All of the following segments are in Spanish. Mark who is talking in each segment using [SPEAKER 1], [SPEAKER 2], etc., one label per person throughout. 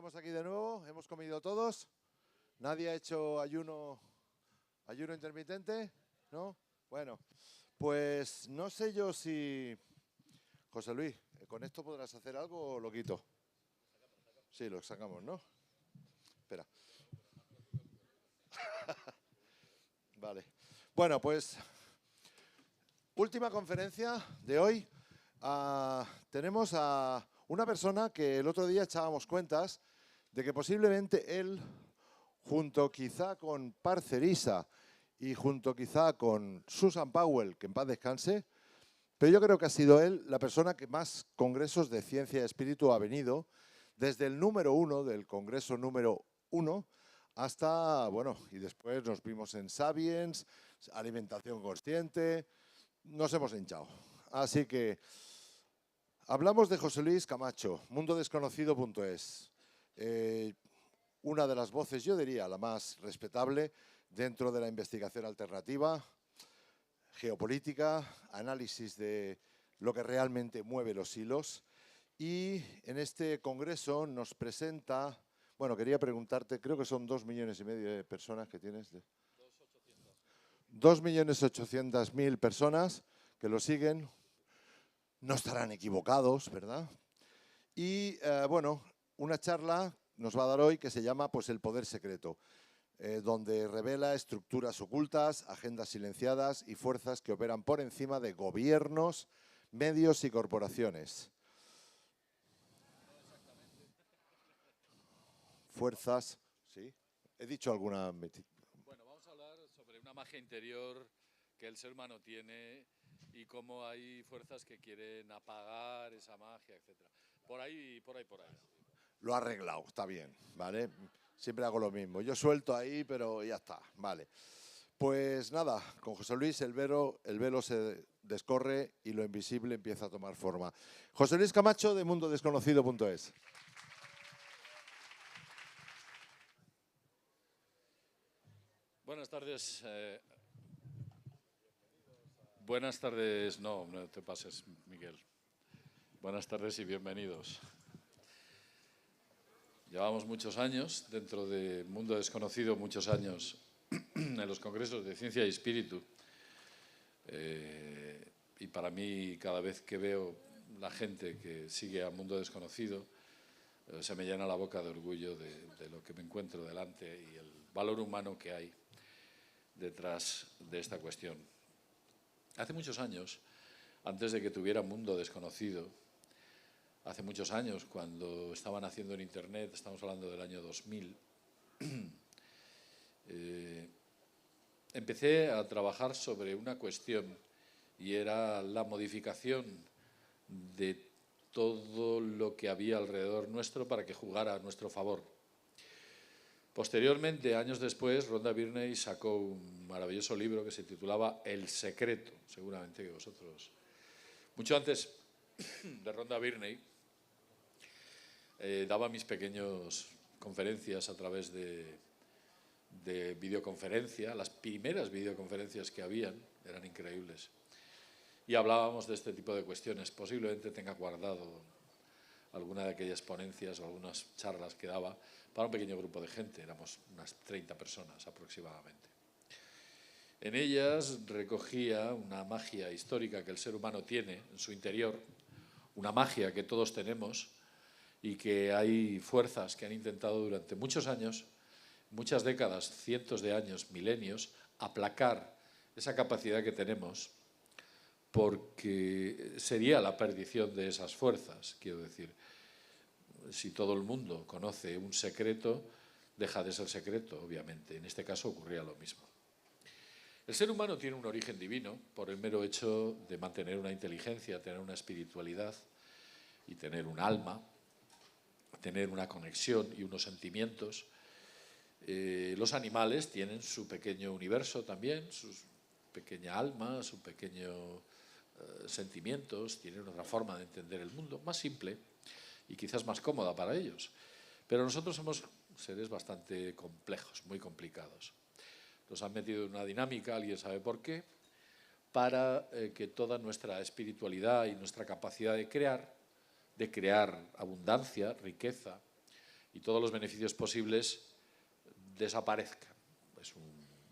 [SPEAKER 1] estamos aquí de nuevo. Hemos comido todos. ¿Nadie ha hecho ayuno intermitente? ¿No? Bueno, pues no sé yo si... José Luis, ¿con esto podrás hacer algo o lo quito? Sí, lo sacamos, ¿no? Espera. Vale. Bueno, pues última conferencia de hoy. Tenemos a una persona que el otro día echábamos cuentas de que posiblemente él, junto quizá con Parcerisa y junto quizá con Susan Powell, que en paz descanse, pero yo creo que ha sido él la persona que más congresos de ciencia y espíritu ha venido, desde el número 1, del congreso número 1, hasta, bueno, y después nos vimos en Sapiens, Alimentación Consciente, nos hemos hinchado. Así que hablamos de José Luis Camacho, mundodesconocido.es. Una de las voces, yo diría, la más respetable dentro de la investigación alternativa, geopolítica, análisis de lo que realmente mueve los hilos. Y en este congreso nos presenta, bueno, quería preguntarte, creo que son 2,5 millones de personas que tienes. 2,800,000 personas que lo siguen. No estarán equivocados, ¿verdad? Y, bueno, una charla nos va a dar hoy que se llama pues, El Poder Secreto, donde revela estructuras ocultas, agendas silenciadas y fuerzas que operan por encima de gobiernos, medios y corporaciones. Fuerzas, ¿sí? ¿He dicho alguna?
[SPEAKER 2] Bueno, vamos a hablar sobre una magia interior que el ser humano tiene y cómo hay fuerzas que quieren apagar esa magia, etc. Por ahí.
[SPEAKER 1] Lo ha arreglado, está bien, ¿vale? Siempre hago lo mismo. Yo suelto ahí, pero ya está, vale. Pues nada, con José Luis el velo se descorre y lo invisible empieza a tomar forma. José Luis Camacho, de mundodesconocido.es.
[SPEAKER 2] Buenas tardes. Buenas tardes. No te pases, Miguel. Buenas tardes y bienvenidos. Llevamos muchos años dentro de Mundo Desconocido, muchos años en los congresos de Ciencia y Espíritu. Y para mí, cada vez que veo la gente que sigue a Mundo Desconocido, se me llena la boca de orgullo de lo que me encuentro delante y el valor humano que hay detrás de esta cuestión. Hace muchos años, antes de que tuviera Mundo Desconocido, hace muchos años, cuando estaban haciendo en Internet, estamos hablando del año 2000, empecé a trabajar sobre una cuestión y era la modificación de todo lo que había alrededor nuestro para que jugara a nuestro favor. Posteriormente, años después, Rhonda Byrne sacó un maravilloso libro que se titulaba El Secreto, seguramente que vosotros... Mucho antes de Rhonda Byrne, daba mis pequeñas conferencias a través de videoconferencia. Las primeras videoconferencias que habían eran increíbles. Y hablábamos de este tipo de cuestiones. Posiblemente tenga guardado alguna de aquellas ponencias o algunas charlas que daba para un pequeño grupo de gente. Éramos unas 30 personas aproximadamente. En ellas recogía una magia histórica que el ser humano tiene en su interior, una magia que todos tenemos y que hay fuerzas que han intentado durante muchos años, muchas décadas, cientos de años, milenios, aplacar esa capacidad que tenemos, porque sería la perdición de esas fuerzas. Quiero decir, si todo el mundo conoce un secreto, deja de ser secreto, obviamente. En este caso ocurría lo mismo. El ser humano tiene un origen divino por el mero hecho de mantener una inteligencia, tener una espiritualidad y tener un alma, tener una conexión y unos sentimientos. Los animales tienen su pequeño universo también, su pequeña alma, su pequeño sentimientos, tienen otra forma de entender el mundo, más simple y quizás más cómoda para ellos. Pero nosotros somos seres bastante complejos, muy complicados. Nos han metido en una dinámica, alguien sabe por qué, para que toda nuestra espiritualidad y nuestra capacidad de crear abundancia, riqueza, y todos los beneficios posibles desaparezcan. Es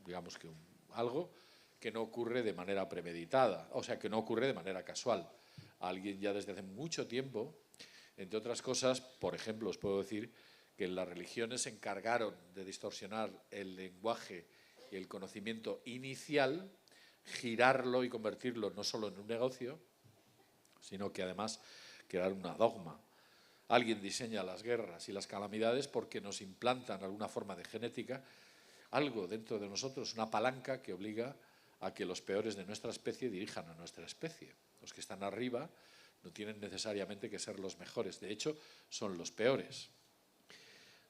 [SPEAKER 2] digamos que algo que no ocurre de manera premeditada, o sea, que no ocurre de manera casual. Alguien ya desde hace mucho tiempo, entre otras cosas, por ejemplo, os puedo decir que las religiones se encargaron de distorsionar el lenguaje y el conocimiento inicial, girarlo y convertirlo no solo en un negocio, sino que además crear una dogma. Alguien diseña las guerras y las calamidades porque nos implantan alguna forma de genética, algo dentro de nosotros, una palanca que obliga a que los peores de nuestra especie dirijan a nuestra especie. Los que están arriba no tienen necesariamente que ser los mejores, de hecho, son los peores.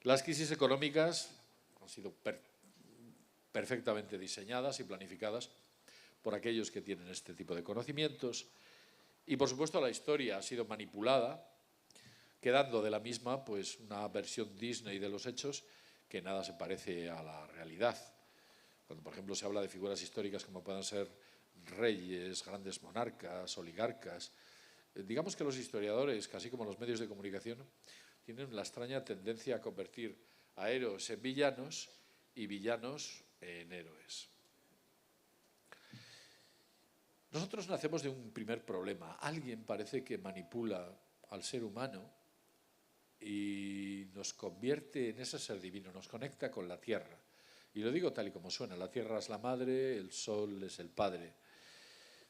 [SPEAKER 2] Las crisis económicas han sido perfectamente diseñadas y planificadas por aquellos que tienen este tipo de conocimientos y, por supuesto, la historia ha sido manipulada, quedando de la misma pues una versión Disney de los hechos que nada se parece a la realidad. Cuando, por ejemplo, se habla de figuras históricas como puedan ser reyes, grandes monarcas, oligarcas, digamos que los historiadores, casi como los medios de comunicación, tienen la extraña tendencia a convertir a héroes en villanos y villanos en héroes. Nosotros nacemos de un primer problema. Alguien parece que manipula al ser humano y nos convierte en ese ser divino, nos conecta con la tierra. Y lo digo tal y como suena, la tierra es la madre, el sol es el padre.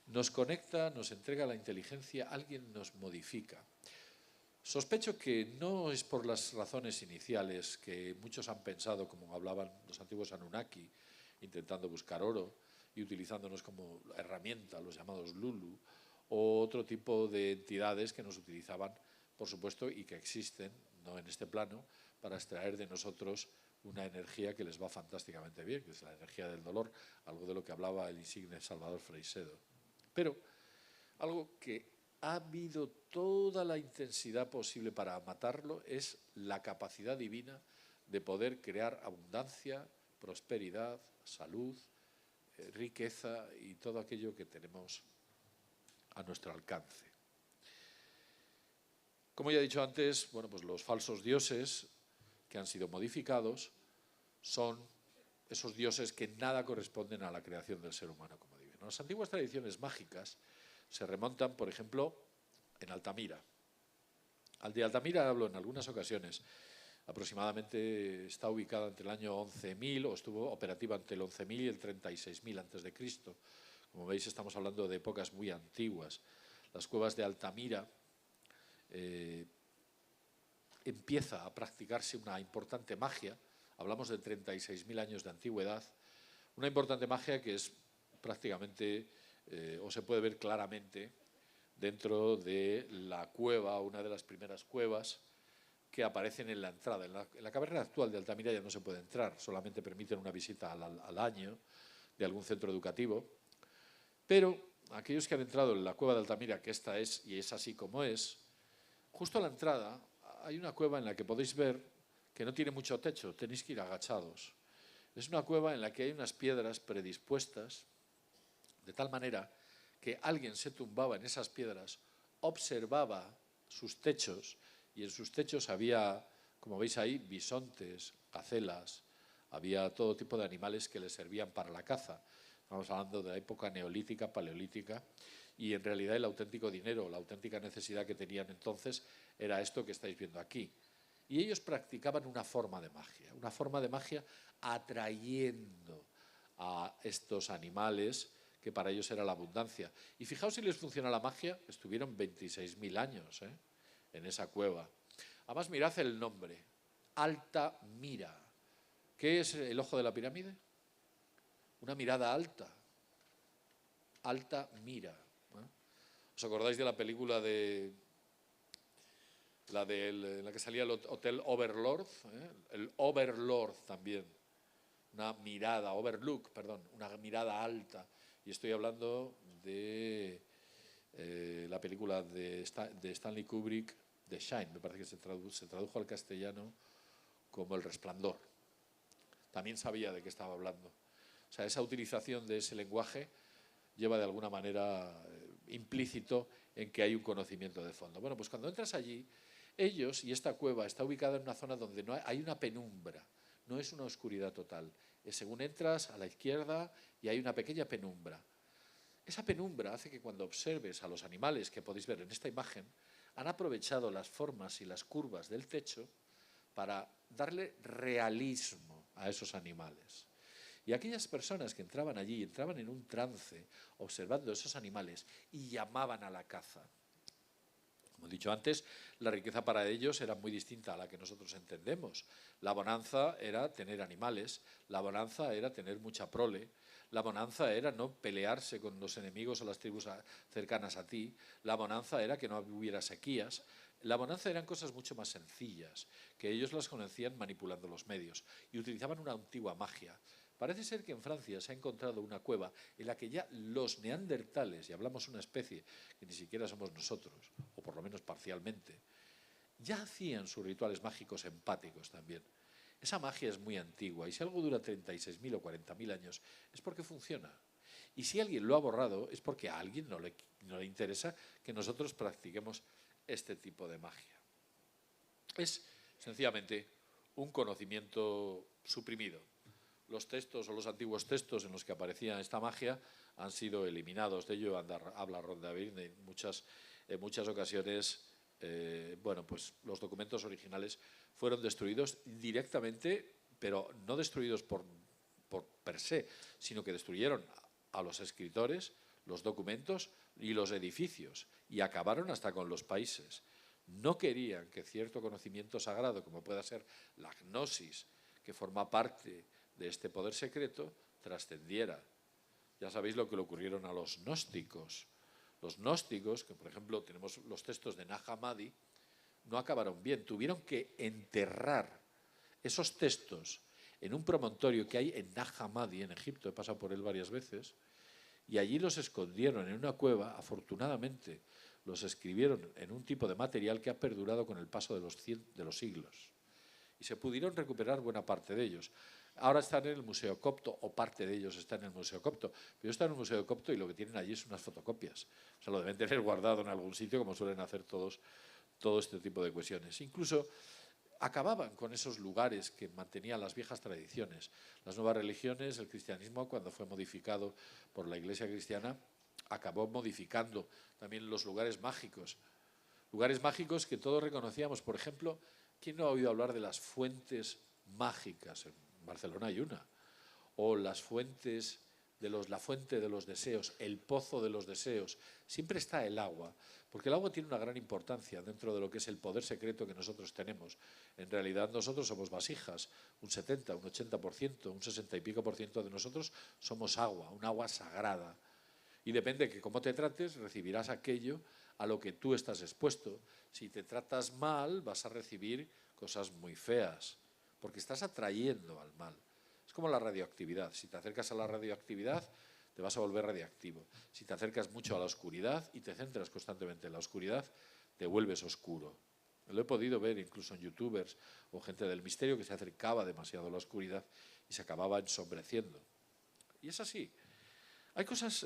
[SPEAKER 2] Nos conecta, nos entrega la inteligencia, alguien nos modifica. Sospecho que no es por las razones iniciales que muchos han pensado, como hablaban los antiguos Anunnaki, intentando buscar oro y utilizándonos como herramienta, los llamados Lulu, o otro tipo de entidades que nos utilizaban, por supuesto, y que existen, no en este plano, para extraer de nosotros una energía que les va fantásticamente bien, que es la energía del dolor, algo de lo que hablaba el insigne Salvador Freixedo. Pero algo que ha habido toda la intensidad posible para matarlo es la capacidad divina de poder crear abundancia, prosperidad, salud, riqueza y todo aquello que tenemos a nuestro alcance. Como ya he dicho antes, bueno, pues los falsos dioses que han sido modificados son esos dioses que nada corresponden a la creación del ser humano como divino. Las antiguas tradiciones mágicas se remontan, por ejemplo, en Altamira. Al de Altamira hablo en algunas ocasiones. Aproximadamente está ubicada entre el año 11.000 o estuvo operativa entre el 11.000 y el 36.000 antes de Cristo. Como veis, estamos hablando de épocas muy antiguas. Las cuevas de Altamira empieza a practicarse una importante magia. Hablamos de 36.000 años de antigüedad. Una importante magia que es prácticamente, o se puede ver claramente, dentro de la cueva, una de las primeras cuevas que aparecen en la entrada. En la caverna actual de Altamira ya no se puede entrar, solamente permiten una visita al año de algún centro educativo. Pero aquellos que han entrado en la cueva de Altamira, que esta es y es así como es, justo a la entrada hay una cueva en la que podéis ver que no tiene mucho techo, tenéis que ir agachados. Es una cueva en la que hay unas piedras predispuestas de tal manera que alguien se tumbaba en esas piedras, observaba sus techos y en sus techos había, como veis ahí, bisontes, gacelas, había todo tipo de animales que les servían para la caza. Estamos hablando de la época neolítica, paleolítica, y en realidad el auténtico dinero, la auténtica necesidad que tenían entonces era esto que estáis viendo aquí. Y ellos practicaban una forma de magia atrayendo a estos animales que para ellos era la abundancia. Y fijaos si les funciona la magia, estuvieron 26.000 años en esa cueva. Además, mirad el nombre, Altamira. ¿Qué es el ojo de la pirámide? Una mirada alta. Altamira. ¿Os acordáis de la película en la que salía el Hotel Overlord? El Overlord también. Una mirada, una mirada alta. Y estoy hablando de la película de Stanley Kubrick, The Shine, me parece que se tradujo al castellano como El Resplandor. También sabía de qué estaba hablando. O sea, esa utilización de ese lenguaje lleva de alguna manera implícito en que hay un conocimiento de fondo. Bueno, pues cuando entras allí, Ellos, y esta cueva está ubicada en una zona donde no hay una penumbra, no es una oscuridad total. Según entras a la izquierda y hay una pequeña penumbra. Esa penumbra hace que cuando observes a los animales que podéis ver en esta imagen, han aprovechado las formas y las curvas del techo para darle realismo a esos animales. Y aquellas personas que entraban allí, entraban en un trance observando esos animales y llamaban a la caza. Como he dicho antes, la riqueza para ellos era muy distinta a la que nosotros entendemos. La bonanza era tener animales, la bonanza era tener mucha prole, la bonanza era no pelearse con los enemigos o las tribus cercanas a ti, la bonanza era que no hubiera sequías. La bonanza eran cosas mucho más sencillas, que ellos las conocían manipulando los medios y utilizaban una antigua magia. Parece ser que en Francia se ha encontrado una cueva en la que ya los neandertales, y hablamos de una especie que ni siquiera somos nosotros, o por lo menos parcialmente, ya hacían sus rituales mágicos empáticos también. Esa magia es muy antigua y si algo dura 36.000 o 40.000 años es porque funciona. Y si alguien lo ha borrado es porque a alguien no le interesa que nosotros practiquemos este tipo de magia. Es sencillamente un conocimiento suprimido. Los textos o los antiguos textos en los que aparecía esta magia han sido eliminados. De ello habla Rondavel en muchas ocasiones. Bueno, pues los documentos originales fueron destruidos directamente, pero no destruidos por per se, sino que destruyeron a los escritores, los documentos y los edificios, y acabaron hasta con los países. No querían que cierto conocimiento sagrado, como pueda ser la gnosis, que forma parte de este poder secreto, trascendiera. Ya sabéis lo que le ocurrieron a los gnósticos. Los gnósticos, que por ejemplo tenemos los textos de Nag Hammadi, no acabaron bien. Tuvieron que enterrar esos textos en un promontorio que hay en Nag Hammadi, en Egipto, he pasado por él varias veces, y allí los escondieron en una cueva. Afortunadamente los escribieron en un tipo de material que ha perdurado con el paso de los siglos. Y se pudieron recuperar buena parte de ellos. Ahora están en el Museo Copto, o parte de ellos está en el Museo Copto. Pero están en el Museo Copto y lo que tienen allí es unas fotocopias. O sea, lo deben tener guardado en algún sitio, como suelen hacer todo este tipo de cuestiones. Incluso acababan con esos lugares que mantenían las viejas tradiciones. Las nuevas religiones, el cristianismo, cuando fue modificado por la Iglesia cristiana, acabó modificando también los lugares mágicos. Lugares mágicos que todos reconocíamos. Por ejemplo, ¿quién no ha oído hablar de las fuentes mágicas? En Barcelona hay una. O las fuentes la fuente de los deseos, el pozo de los deseos. Siempre está el agua, porque el agua tiene una gran importancia dentro de lo que es el poder secreto que nosotros tenemos. En realidad nosotros somos vasijas, un 70, un 80%, un 60 y pico por ciento de nosotros somos agua, un agua sagrada. Y depende de que cómo te trates, recibirás aquello a lo que tú estás expuesto. Si te tratas mal, vas a recibir cosas muy feas, porque estás atrayendo al mal. Es como la radioactividad. Si te acercas a la radioactividad, te vas a volver radiactivo. Si te acercas mucho a la oscuridad y te centras constantemente en la oscuridad, te vuelves oscuro. Lo he podido ver incluso en youtubers o gente del misterio que se acercaba demasiado a la oscuridad y se acababa ensombreciendo. Y es así. Hay cosas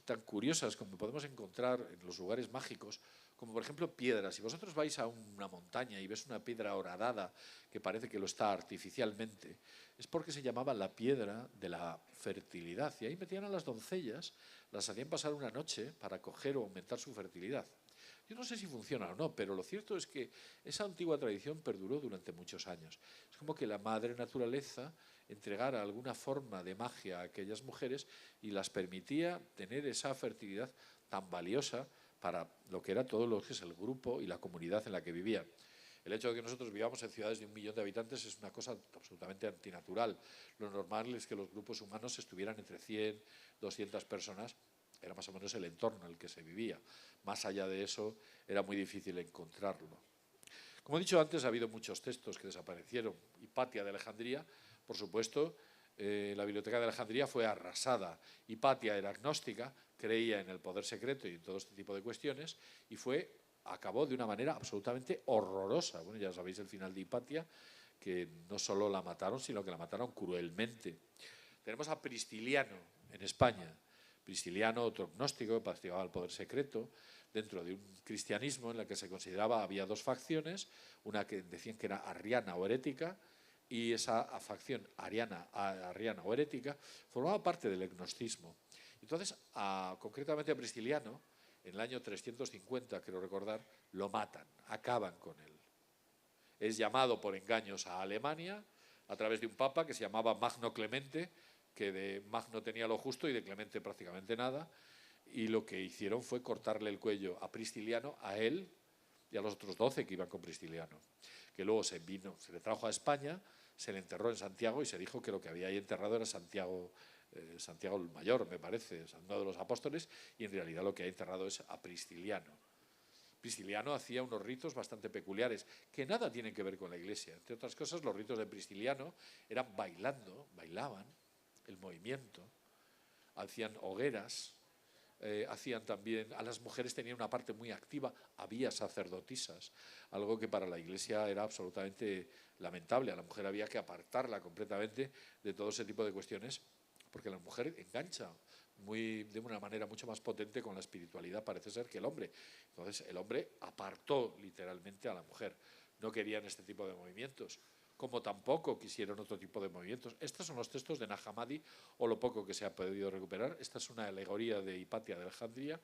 [SPEAKER 2] tan curiosas como podemos encontrar en los lugares mágicos, como por ejemplo piedras. Si vosotros vais a una montaña y ves una piedra horadada que parece que lo está artificialmente, es porque se llamaba la piedra de la fertilidad. Y ahí metían a las doncellas, las hacían pasar una noche para coger o aumentar su fertilidad. Yo no sé si funciona o no, pero lo cierto es que esa antigua tradición perduró durante muchos años. Es como que la madre naturaleza entregara alguna forma de magia a aquellas mujeres y las permitía tener esa fertilidad tan valiosa para lo que era todo lo que es el grupo y la comunidad en la que vivían. El hecho de que nosotros vivamos en ciudades de 1 millón de habitantes es una cosa absolutamente antinatural. Lo normal es que los grupos humanos estuvieran entre 100, 200 personas. Era más o menos el entorno en el que se vivía. Más allá de eso, era muy difícil encontrarlo. Como he dicho antes, ha habido muchos textos que desaparecieron. Hipatia de Alejandría, por supuesto, la biblioteca de Alejandría fue arrasada. Hipatia era agnóstica, creía en el poder secreto y en todo este tipo de cuestiones, y acabó de una manera absolutamente horrorosa. Bueno, ya sabéis el final de Hipatia, que no solo la mataron, sino que la mataron cruelmente. Tenemos a Pristiliano en España. Prisciliano, otro gnóstico, que practicaba el poder secreto, dentro de un cristianismo en el que se consideraba, había dos facciones, una que decían que era arriana o herética, y esa facción arriana o herética formaba parte del gnosticismo. Entonces, concretamente a Prisciliano, en el año 350, creo recordar, lo matan, acaban con él. Es llamado por engaños a Alemania a través de un papa que se llamaba Magno Clemente, que de Magno tenía lo justo y de Clemente prácticamente nada, y lo que hicieron fue cortarle el cuello a Prisciliano, a él y a los otros 12 que iban con Prisciliano, que luego se le trajo a España, se le enterró en Santiago y se dijo que lo que había ahí enterrado era Santiago el Mayor, me parece, uno de los apóstoles, y en realidad lo que ha enterrado es a Prisciliano. Prisciliano hacía unos ritos bastante peculiares, que nada tienen que ver con la Iglesia. Entre otras cosas, los ritos de Prisciliano eran bailaban el movimiento, hacían hogueras, hacían también, a las mujeres tenían una parte muy activa, había sacerdotisas, algo que para la Iglesia era absolutamente lamentable. A la mujer había que apartarla completamente de todo ese tipo de cuestiones, porque la mujer engancha de una manera mucho más potente con la espiritualidad, parece ser, que el hombre. Entonces el hombre apartó literalmente a la mujer. No querían este tipo de movimientos, como tampoco quisieron otro tipo de movimientos. Estos son los textos de Nag Hammadi, o lo poco que se ha podido recuperar. Esta es una alegoría de Hipatia de Alejandría.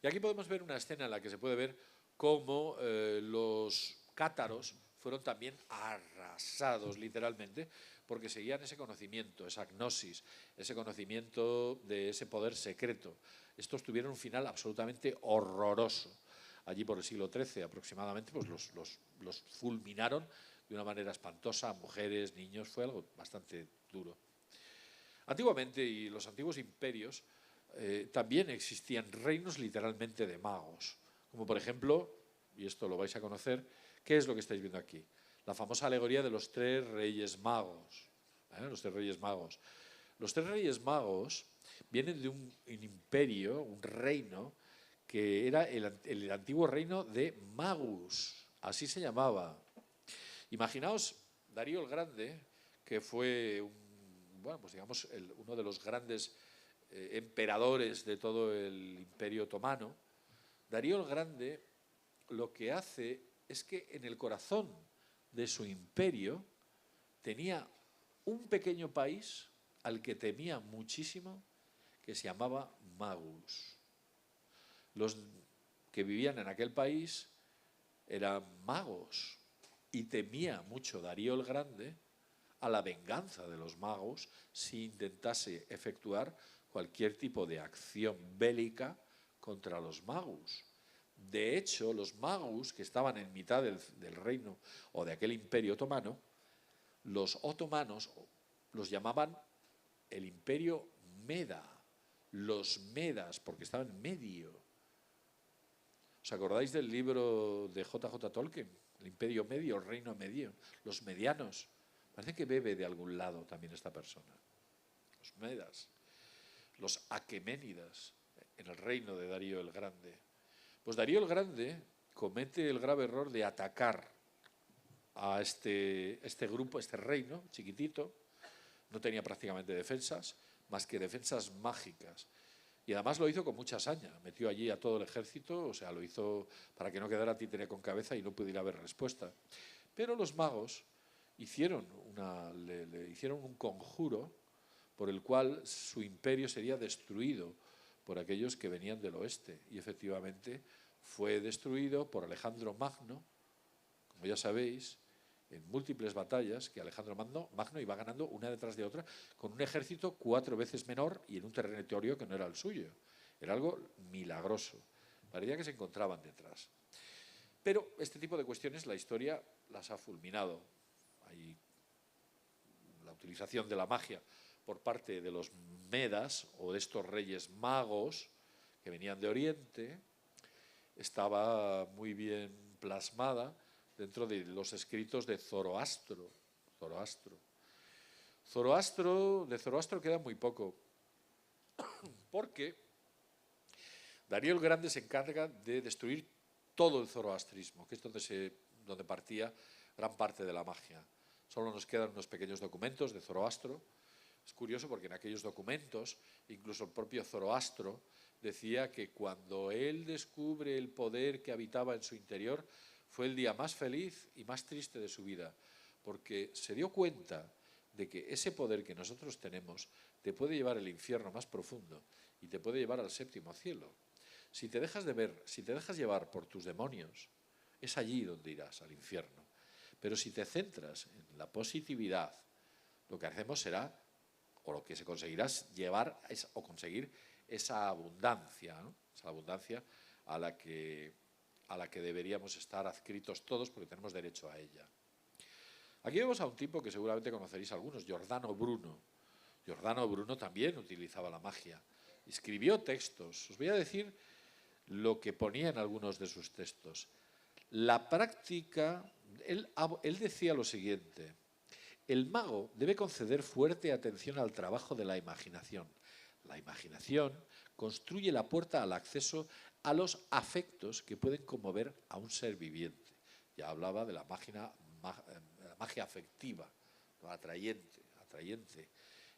[SPEAKER 2] Y aquí podemos ver una escena en la que se puede ver cómo los cátaros fueron también arrasados, literalmente, porque seguían ese conocimiento, esa gnosis, ese conocimiento de ese poder secreto. Estos tuvieron un final absolutamente horroroso. Allí por el siglo XIII aproximadamente, pues los fulminaron de una manera espantosa, mujeres, niños, fue algo bastante duro. Antiguamente, y los antiguos imperios, también existían reinos literalmente de magos, como por ejemplo, y esto lo vais a conocer, ¿qué es lo que estáis viendo aquí? La famosa alegoría de los tres reyes magos. Los tres reyes magos. Los tres reyes magos vienen de un imperio, un reino, que era el antiguo reino de Magus, así se llamaba. Imaginaos Darío el Grande, que fue uno de los grandes emperadores de todo el Imperio Otomano. Darío el Grande lo que hace es que en el corazón de su imperio tenía un pequeño país al que temía muchísimo, que se llamaba Magus. Los que vivían en aquel país eran magos y temía mucho Darío el Grande a la venganza de los magos si intentase efectuar cualquier tipo de acción bélica contra los magus. De hecho, los magus, que estaban en mitad del reino o de aquel imperio otomano, los otomanos los llamaban el imperio Meda, los medas, porque estaban en medio. ¿Os acordáis del libro de J.J. Tolkien? El imperio medio, el reino medio, los medianos. Parece que bebe de algún lado también esta persona. Los medas, los aqueménidas, en el reino de Darío el Grande. Pues Darío el Grande comete el grave error de atacar a este grupo, este reino chiquitito. No tenía prácticamente defensas, más que defensas mágicas. Y además lo hizo con mucha hazaña. Metió allí a todo el ejército, o sea, lo hizo para que no quedara títere con cabeza y no pudiera haber respuesta. Pero los magos le hicieron un conjuro por el cual su imperio sería destruido por aquellos que venían del oeste. Y efectivamente fue destruido por Alejandro Magno, como ya sabéis, en múltiples batallas que Alejandro Magno iba ganando una detrás de otra con un ejército 4 veces menor y en un territorio que no era el suyo. Era algo milagroso. Parecía que se encontraban detrás. Pero este tipo de cuestiones la historia las ha fulminado. Hay la utilización de la magia por parte de los medas o de estos reyes magos que venían de Oriente, estaba muy bien plasmada dentro de los escritos de Zoroastro. De Zoroastro queda muy poco, porque Darío el Grande se encarga de destruir todo el zoroastrismo, que es donde partía gran parte de la magia. Solo nos quedan unos pequeños documentos de Zoroastro, Es curioso porque en aquellos documentos, incluso el propio Zoroastro decía que cuando él descubre el poder que habitaba en su interior, fue el día más feliz y más triste de su vida, porque se dio cuenta de que ese poder que nosotros tenemos te puede llevar al infierno más profundo y te puede llevar al séptimo cielo. Si te dejas de ver, si te dejas llevar por tus demonios, es allí donde irás, al infierno. Pero si te centras en la positividad, lo que hacemos será, o lo que se conseguirá es llevar o conseguir esa abundancia, ¿no? Esa abundancia a la que deberíamos estar adscritos todos porque tenemos derecho a ella. Aquí vemos a un tipo que seguramente conoceréis algunos, Giordano Bruno. Giordano Bruno también utilizaba la magia. Escribió textos. Os voy a decir lo que ponía en algunos de sus textos. La práctica, él decía lo siguiente: el mago debe conceder fuerte atención al trabajo de la imaginación. La imaginación construye la puerta al acceso a los afectos que pueden conmover a un ser viviente. Ya hablaba de la magia afectiva, ¿no? atrayente.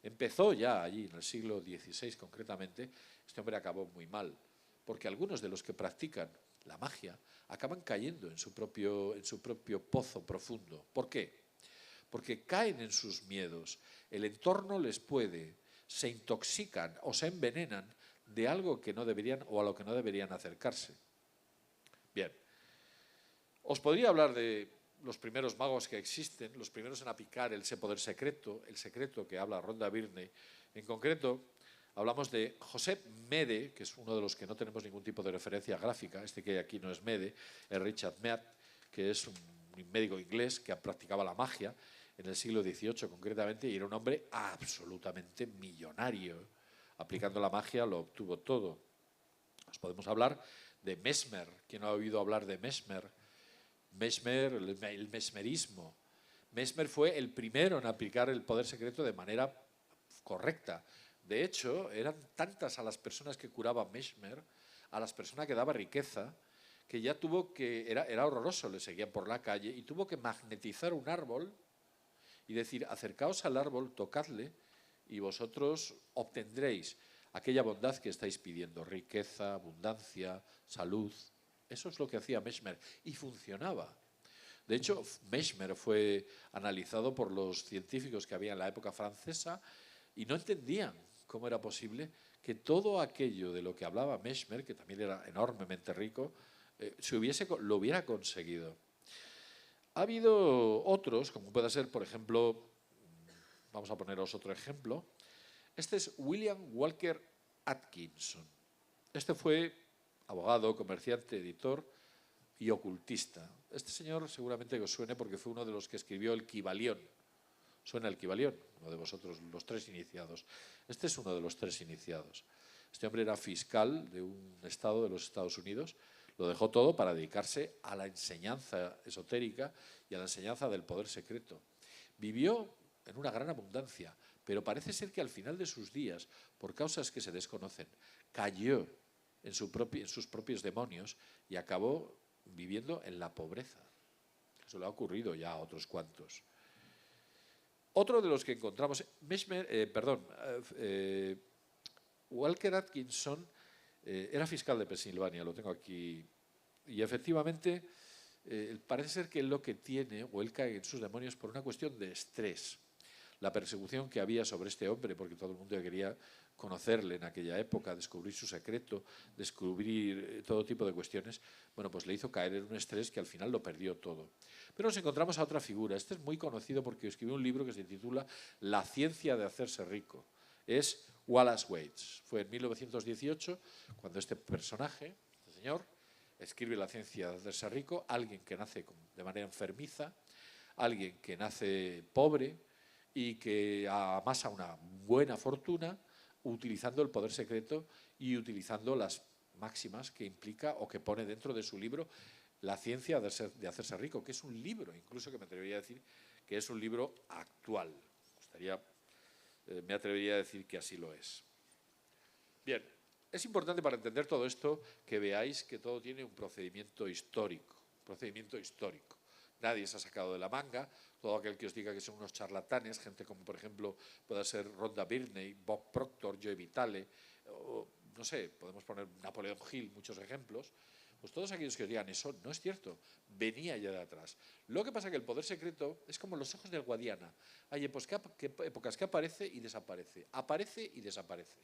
[SPEAKER 2] Empezó ya allí, en el siglo XVI concretamente. Este hombre acabó muy mal, porque algunos de los que practican la magia acaban cayendo en su propio pozo profundo. ¿Por qué? Porque caen en sus miedos, el entorno les puede, se intoxican o se envenenan de algo que no deberían o a lo que no deberían acercarse. Bien, os podría hablar de los primeros magos que existen, los primeros en aplicar ese poder secreto, el secreto que habla Rhonda Byrne. En concreto, hablamos de Josep Mede, que es uno de los que no tenemos ningún tipo de referencia gráfica. Este que hay aquí no es Mede, es Richard Mead, que es un médico inglés que practicaba la magia en el siglo XVIII concretamente, y era un hombre absolutamente millonario. Aplicando la magia lo obtuvo todo. Os podemos hablar de Mesmer. ¿Quién no ha oído hablar de Mesmer? Mesmer, el mesmerismo. Mesmer fue el primero en aplicar el poder secreto de manera correcta. De hecho, eran tantas a las personas que curaba Mesmer, a las personas que daba riqueza, que ya tuvo que, era horroroso, le seguían por la calle y tuvo que magnetizar un árbol y decir: acercaos al árbol, tocadle y vosotros obtendréis aquella bondad que estáis pidiendo, riqueza, abundancia, salud. Eso es lo que hacía Mesmer y funcionaba. De hecho, Mesmer fue analizado por los científicos que había en la época francesa y no entendían cómo era posible que todo aquello de lo que hablaba Mesmer, que también era enormemente rico, lo hubiera conseguido. Ha habido otros, como puede ser, por ejemplo, vamos a poneros otro ejemplo. Este es William Walker Atkinson. Este fue abogado, comerciante, editor y ocultista. Este señor seguramente que os suene porque fue uno de los que escribió el Kybalión. ¿Suena el Kybalión? Uno de vosotros, los tres iniciados. Este es uno de los tres iniciados. Este hombre era fiscal de un estado de los Estados Unidos. Lo dejó todo para dedicarse a la enseñanza esotérica y a la enseñanza del poder secreto. Vivió en una gran abundancia, pero parece ser que al final de sus días, por causas que se desconocen, cayó en sus propios demonios y acabó viviendo en la pobreza. Eso le ha ocurrido ya a otros cuantos. Otro de los que encontramos, Walker Atkinson era fiscal de Pensilvania, lo tengo aquí, y efectivamente parece ser que él lo que tiene, o él cae en sus demonios por una cuestión de estrés. La persecución que había sobre este hombre, porque todo el mundo quería conocerle en aquella época, descubrir su secreto, descubrir todo tipo de cuestiones, bueno, pues le hizo caer en un estrés que al final lo perdió todo. Pero nos encontramos a otra figura. Este es muy conocido porque escribió un libro que se titula La ciencia de hacerse rico. Es Wallace Waits. Fue en 1918 cuando este personaje, este señor, escribe La ciencia de hacerse rico, alguien que nace de manera enfermiza, alguien que nace pobre y que amasa una buena fortuna utilizando el poder secreto y utilizando las máximas que implica o que pone dentro de su libro La ciencia de hacerse rico, que es un libro, incluso que me atrevería a decir que es un libro actual. Me atrevería a decir que así lo es. Bien, es importante para entender todo esto que veáis que todo tiene un procedimiento histórico. nadie se ha sacado de la manga. Todo aquel que os diga que son unos charlatanes, gente como por ejemplo pueda ser Rhonda Byrne, Bob Proctor, Joe Vitale, o no sé, podemos poner Napoleón Hill, muchos ejemplos. Pues todos aquellos que os digan eso no es cierto, venía ya de atrás. Lo que pasa es que el poder secreto es como los ojos del Guadiana. Hay épocas que aparece y desaparece, aparece y desaparece.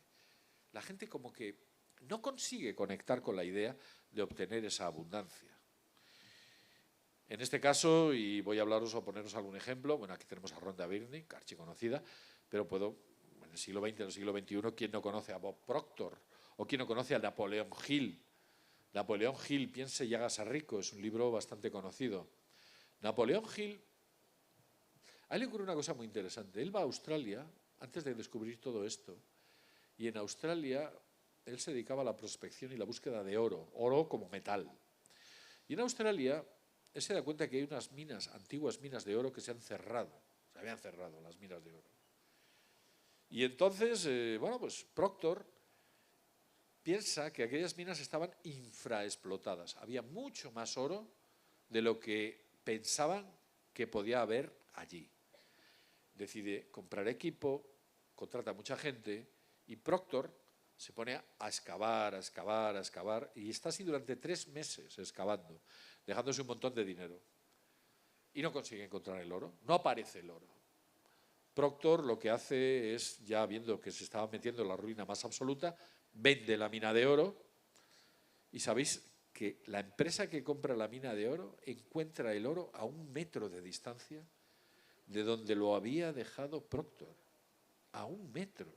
[SPEAKER 2] La gente como que no consigue conectar con la idea de obtener esa abundancia. En este caso, y voy a hablaros o poneros algún ejemplo, bueno, aquí tenemos a Rhonda Byrne, archiconocida, pero puedo, en el siglo XX, en el siglo XXI, ¿quién no conoce a Bob Proctor? ¿O quién no conoce a Napoleón Hill? Napoleón Hill, Piense y hágase rico, es un libro bastante conocido. Napoleón Hill, a él le ocurre una cosa muy interesante. Él va a Australia antes de descubrir todo esto, y en Australia él se dedicaba a la prospección y la búsqueda de oro, oro como metal. Y en Australia él se da cuenta que hay unas minas, antiguas minas de oro que se han cerrado, se habían cerrado las minas de oro. Y entonces, bueno, pues Proctor piensa que aquellas minas estaban infraexplotadas. Había mucho más oro de lo que pensaban que podía haber allí. Decide comprar equipo, contrata a mucha gente y Proctor se pone a excavar, a excavar, a excavar y está así durante 3 meses excavando, dejándose un montón de dinero. Y no consigue encontrar el oro, no aparece el oro. Proctor lo que hace es, ya viendo que se estaba metiendo en la ruina más absoluta, vende la mina de oro y sabéis que la empresa que compra la mina de oro encuentra el oro a 1 metro de distancia de donde lo había dejado Proctor. A 1 metro.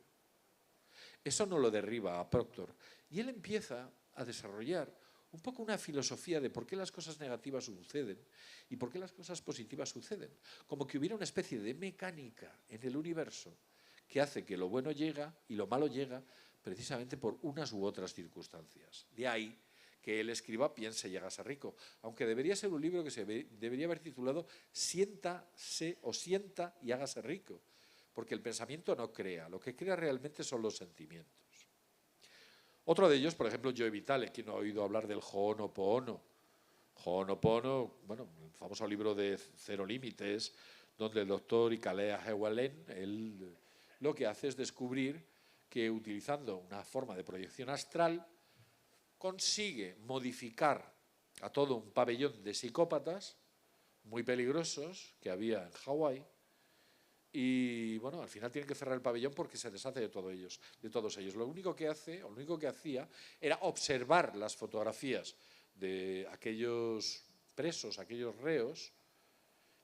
[SPEAKER 2] Eso no lo derriba a Proctor. Y él empieza a desarrollar un poco una filosofía de por qué las cosas negativas suceden y por qué las cosas positivas suceden. Como que hubiera una especie de mecánica en el universo que hace que lo bueno llega y lo malo llega precisamente por unas u otras circunstancias. De ahí que él escriba Piense y hágase rico, aunque debería ser un libro que se debería haber titulado Siéntase o sienta y hágase rico, porque el pensamiento no crea, lo que crea realmente son los sentimientos. Otro de ellos, por ejemplo, Joe Vitale, quien no ha oído hablar del Ho'onopono. Ho'onopono, bueno, el famoso libro de Cero Límites, donde el doctor Ikalea Hewalen, él lo que hace es descubrir que utilizando una forma de proyección astral consigue modificar a todo un pabellón de psicópatas muy peligrosos que había en Hawái. Y bueno, al final tienen que cerrar el pabellón porque se deshace de todos ellos. Lo único que hacía era observar las fotografías de aquellos presos, aquellos reos,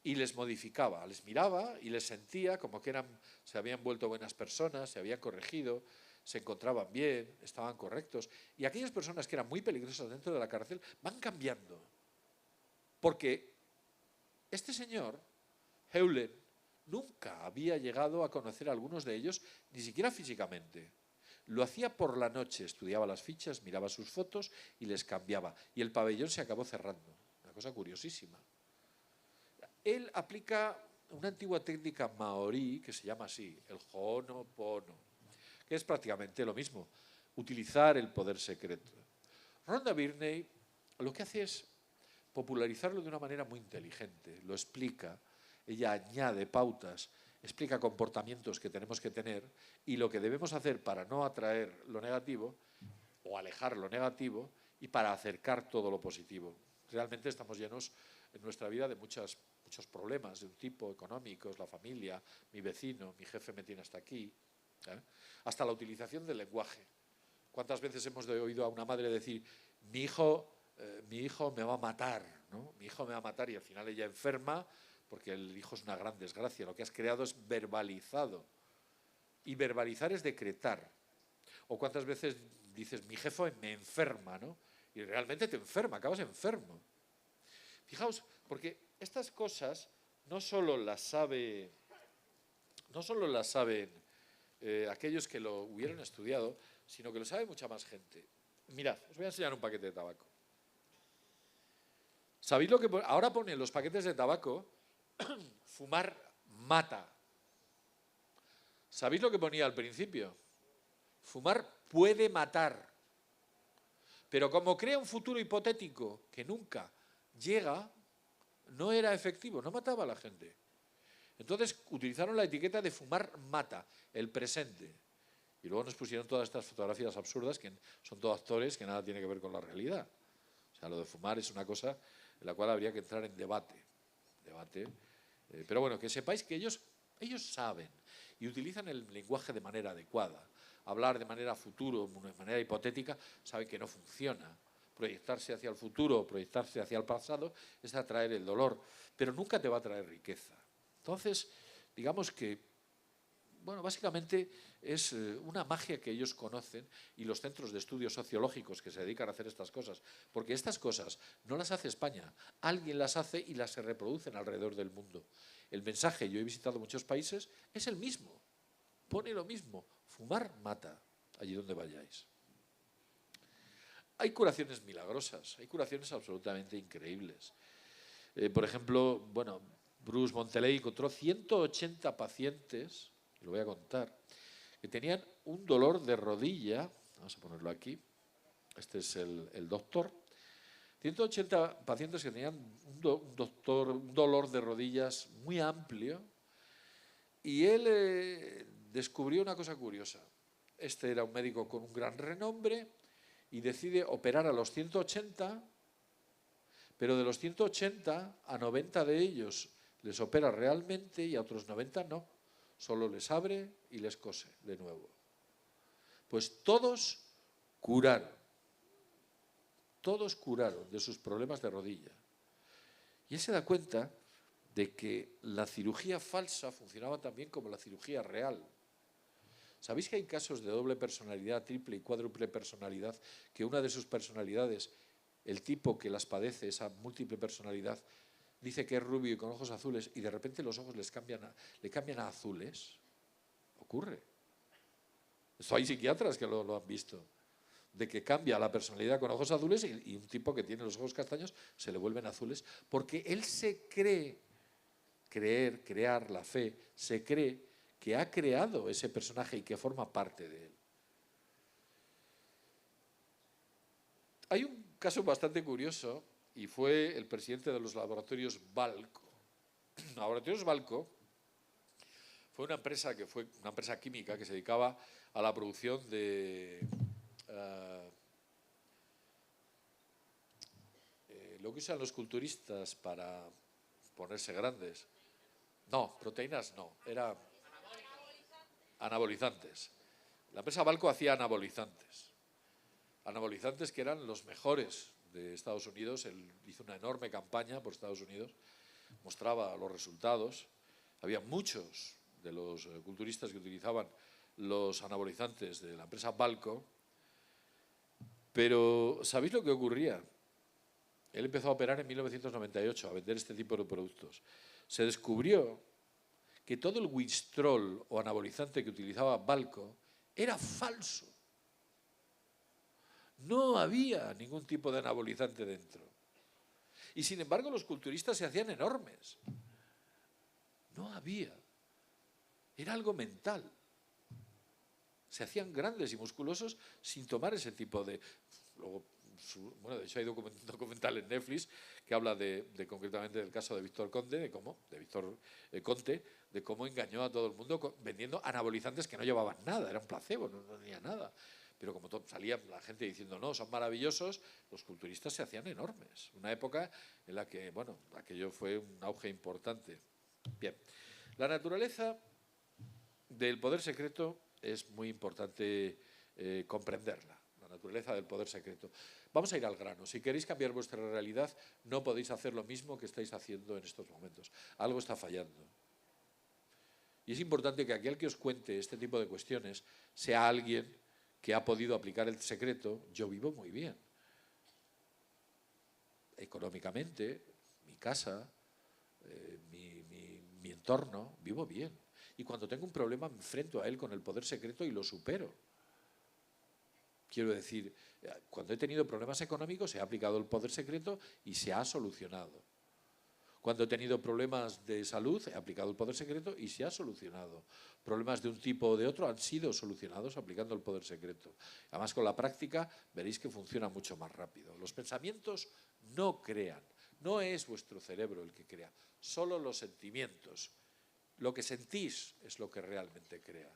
[SPEAKER 2] y les modificaba, les miraba y les sentía como que se habían vuelto buenas personas, se habían corregido, se encontraban bien, estaban correctos. Y aquellas personas que eran muy peligrosas dentro de la cárcel van cambiando. Porque este señor, Hewlett, nunca había llegado a conocer a algunos de ellos, ni siquiera físicamente. Lo hacía por la noche, estudiaba las fichas, miraba sus fotos y les cambiaba. Y el pabellón se acabó cerrando. Una cosa curiosísima. Él aplica una antigua técnica maorí que se llama así, el Ho'onopono, que es prácticamente lo mismo, utilizar el poder secreto. Rhonda Byrne lo que hace es popularizarlo de una manera muy inteligente, lo explica. Ella añade pautas, explica comportamientos que tenemos que tener y lo que debemos hacer para no atraer lo negativo o alejar lo negativo y para acercar todo lo positivo. Realmente estamos llenos en nuestra vida de muchos problemas de un tipo económicos, la familia, mi vecino, mi jefe me tiene hasta aquí, hasta la utilización del lenguaje. ¿Cuántas veces hemos oído a una madre decir, mi hijo me va a matar, ¿no? Mi hijo me va a matar y al final ella enferma porque el hijo es una gran desgracia. Lo que has creado es verbalizado. Y verbalizar es decretar. O cuántas veces dices, mi jefe me enferma, ¿no? Y realmente te enferma, acabas enfermo. Fijaos, porque estas cosas no solo las saben aquellos que lo hubieran estudiado, sino que lo sabe mucha más gente. Mirad, os voy a enseñar un paquete de tabaco. ¿Sabéis lo que ahora ponen los paquetes de tabaco? Fumar mata. ¿Sabéis lo que ponía al principio? Fumar puede matar. Pero como crea un futuro hipotético que nunca llega, no era efectivo, no mataba a la gente. Entonces utilizaron la etiqueta de fumar mata, el presente. Y luego nos pusieron todas estas fotografías absurdas que son todos actores que nada tiene que ver con la realidad. O sea, lo de fumar es una cosa en la cual habría que entrar en debate. Pero bueno, que sepáis que ellos saben y utilizan el lenguaje de manera adecuada. Hablar de manera futuro, de manera hipotética, saben que no funciona. Proyectarse hacia el futuro, proyectarse hacia el pasado, es atraer el dolor, pero nunca te va a traer riqueza. Entonces, digamos que, bueno, básicamente es una magia que ellos conocen y los centros de estudios sociológicos que se dedican a hacer estas cosas, porque estas cosas no las hace España, alguien las hace y las se reproducen alrededor del mundo. El mensaje, yo he visitado muchos países, es el mismo, pone lo mismo, fumar mata, allí donde vayáis. Hay curaciones milagrosas, hay curaciones absolutamente increíbles. Por ejemplo, bueno, Bruce Monteley encontró 180 pacientes, lo voy a contar, que tenían un dolor de rodilla, vamos a ponerlo aquí, este es el doctor, 180 pacientes que tenían un dolor de rodillas muy amplio, y él descubrió una cosa curiosa. Este era un médico con un gran renombre y decide operar a los 180, pero de los 180 a 90 de ellos les opera realmente y a otros 90 no. Solo les abre y les cose de nuevo. Pues todos curaron de sus problemas de rodilla. Y él se da cuenta de que la cirugía falsa funcionaba también como la cirugía real. ¿Sabéis que hay casos de doble personalidad, triple y cuádruple personalidad, que una de sus personalidades, el tipo que las padece, esa múltiple personalidad, dice que es rubio y con ojos azules y de repente los ojos le cambian a azules? Ocurre. Esto hay psiquiatras que lo han visto. De que cambia la personalidad con ojos azules y un tipo que tiene los ojos castaños se le vuelven azules porque él se cree, crear la fe, se cree que ha creado ese personaje y que forma parte de él. Hay un caso bastante curioso y fue el presidente de los laboratorios Balco. Laboratorios Balco fue una empresa química que se dedicaba a la producción de lo que usan los culturistas para ponerse grandes. No, proteínas no, era anabolizantes. La empresa Balco hacía anabolizantes que eran los mejores de Estados Unidos. Él hizo una enorme campaña por Estados Unidos, mostraba los resultados. Había muchos de los culturistas que utilizaban los anabolizantes de la empresa Balco, pero ¿sabéis lo que ocurría? Él empezó a operar en 1998, a vender este tipo de productos. Se descubrió que todo el Winstrol o anabolizante que utilizaba Balco era falso. No había ningún tipo de anabolizante dentro. Y sin embargo los culturistas se hacían enormes. No había. Era algo mental. Se hacían grandes y musculosos sin tomar ese tipo de... Luego, de hecho hay un documental en Netflix que habla concretamente del caso de Víctor Conte, de cómo engañó a todo el mundo vendiendo anabolizantes que no llevaban nada, era un placebo, no tenía nada. Pero como salía la gente diciendo, no, son maravillosos, los culturistas se hacían enormes. Una época en la que, bueno, aquello fue un auge importante. Bien, la naturaleza del poder secreto es muy importante comprenderla, la naturaleza del poder secreto. Vamos a ir al grano. Si queréis cambiar vuestra realidad, no podéis hacer lo mismo que estáis haciendo en estos momentos. Algo está fallando. Y es importante que aquel que os cuente este tipo de cuestiones sea alguien que ha podido aplicar el secreto. Yo vivo muy bien. Económicamente, mi casa, mi entorno, vivo bien. Y cuando tengo un problema me enfrento a él con el poder secreto y lo supero. Quiero decir, cuando he tenido problemas económicos he aplicado el poder secreto y se ha solucionado. Cuando he tenido problemas de salud he aplicado el poder secreto y se ha solucionado. Problemas de un tipo o de otro han sido solucionados aplicando el poder secreto. Además, con la práctica veréis que funciona mucho más rápido. Los pensamientos no crean, No es vuestro cerebro el que crea, solo los sentimientos. Lo que sentís es lo que realmente crea.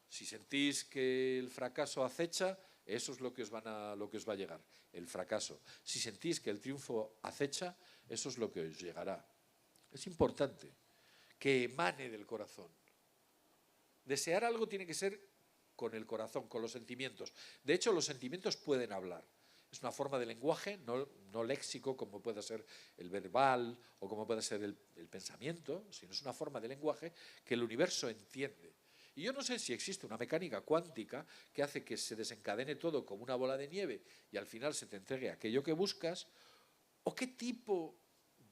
[SPEAKER 2] Si sentís que el fracaso acecha, eso es lo que os va a llegar, el fracaso. Si sentís que el triunfo acecha, eso es lo que os llegará. Es importante que emane del corazón. Desear algo tiene que ser con el corazón, con los sentimientos. De hecho, los sentimientos pueden hablar. Es una forma de lenguaje, no léxico, como puede ser el verbal o como puede ser el pensamiento, sino es una forma de lenguaje que el universo entiende. Y yo no sé si existe una mecánica cuántica que hace que se desencadene todo como una bola de nieve y al final se te entregue aquello que buscas, o qué tipo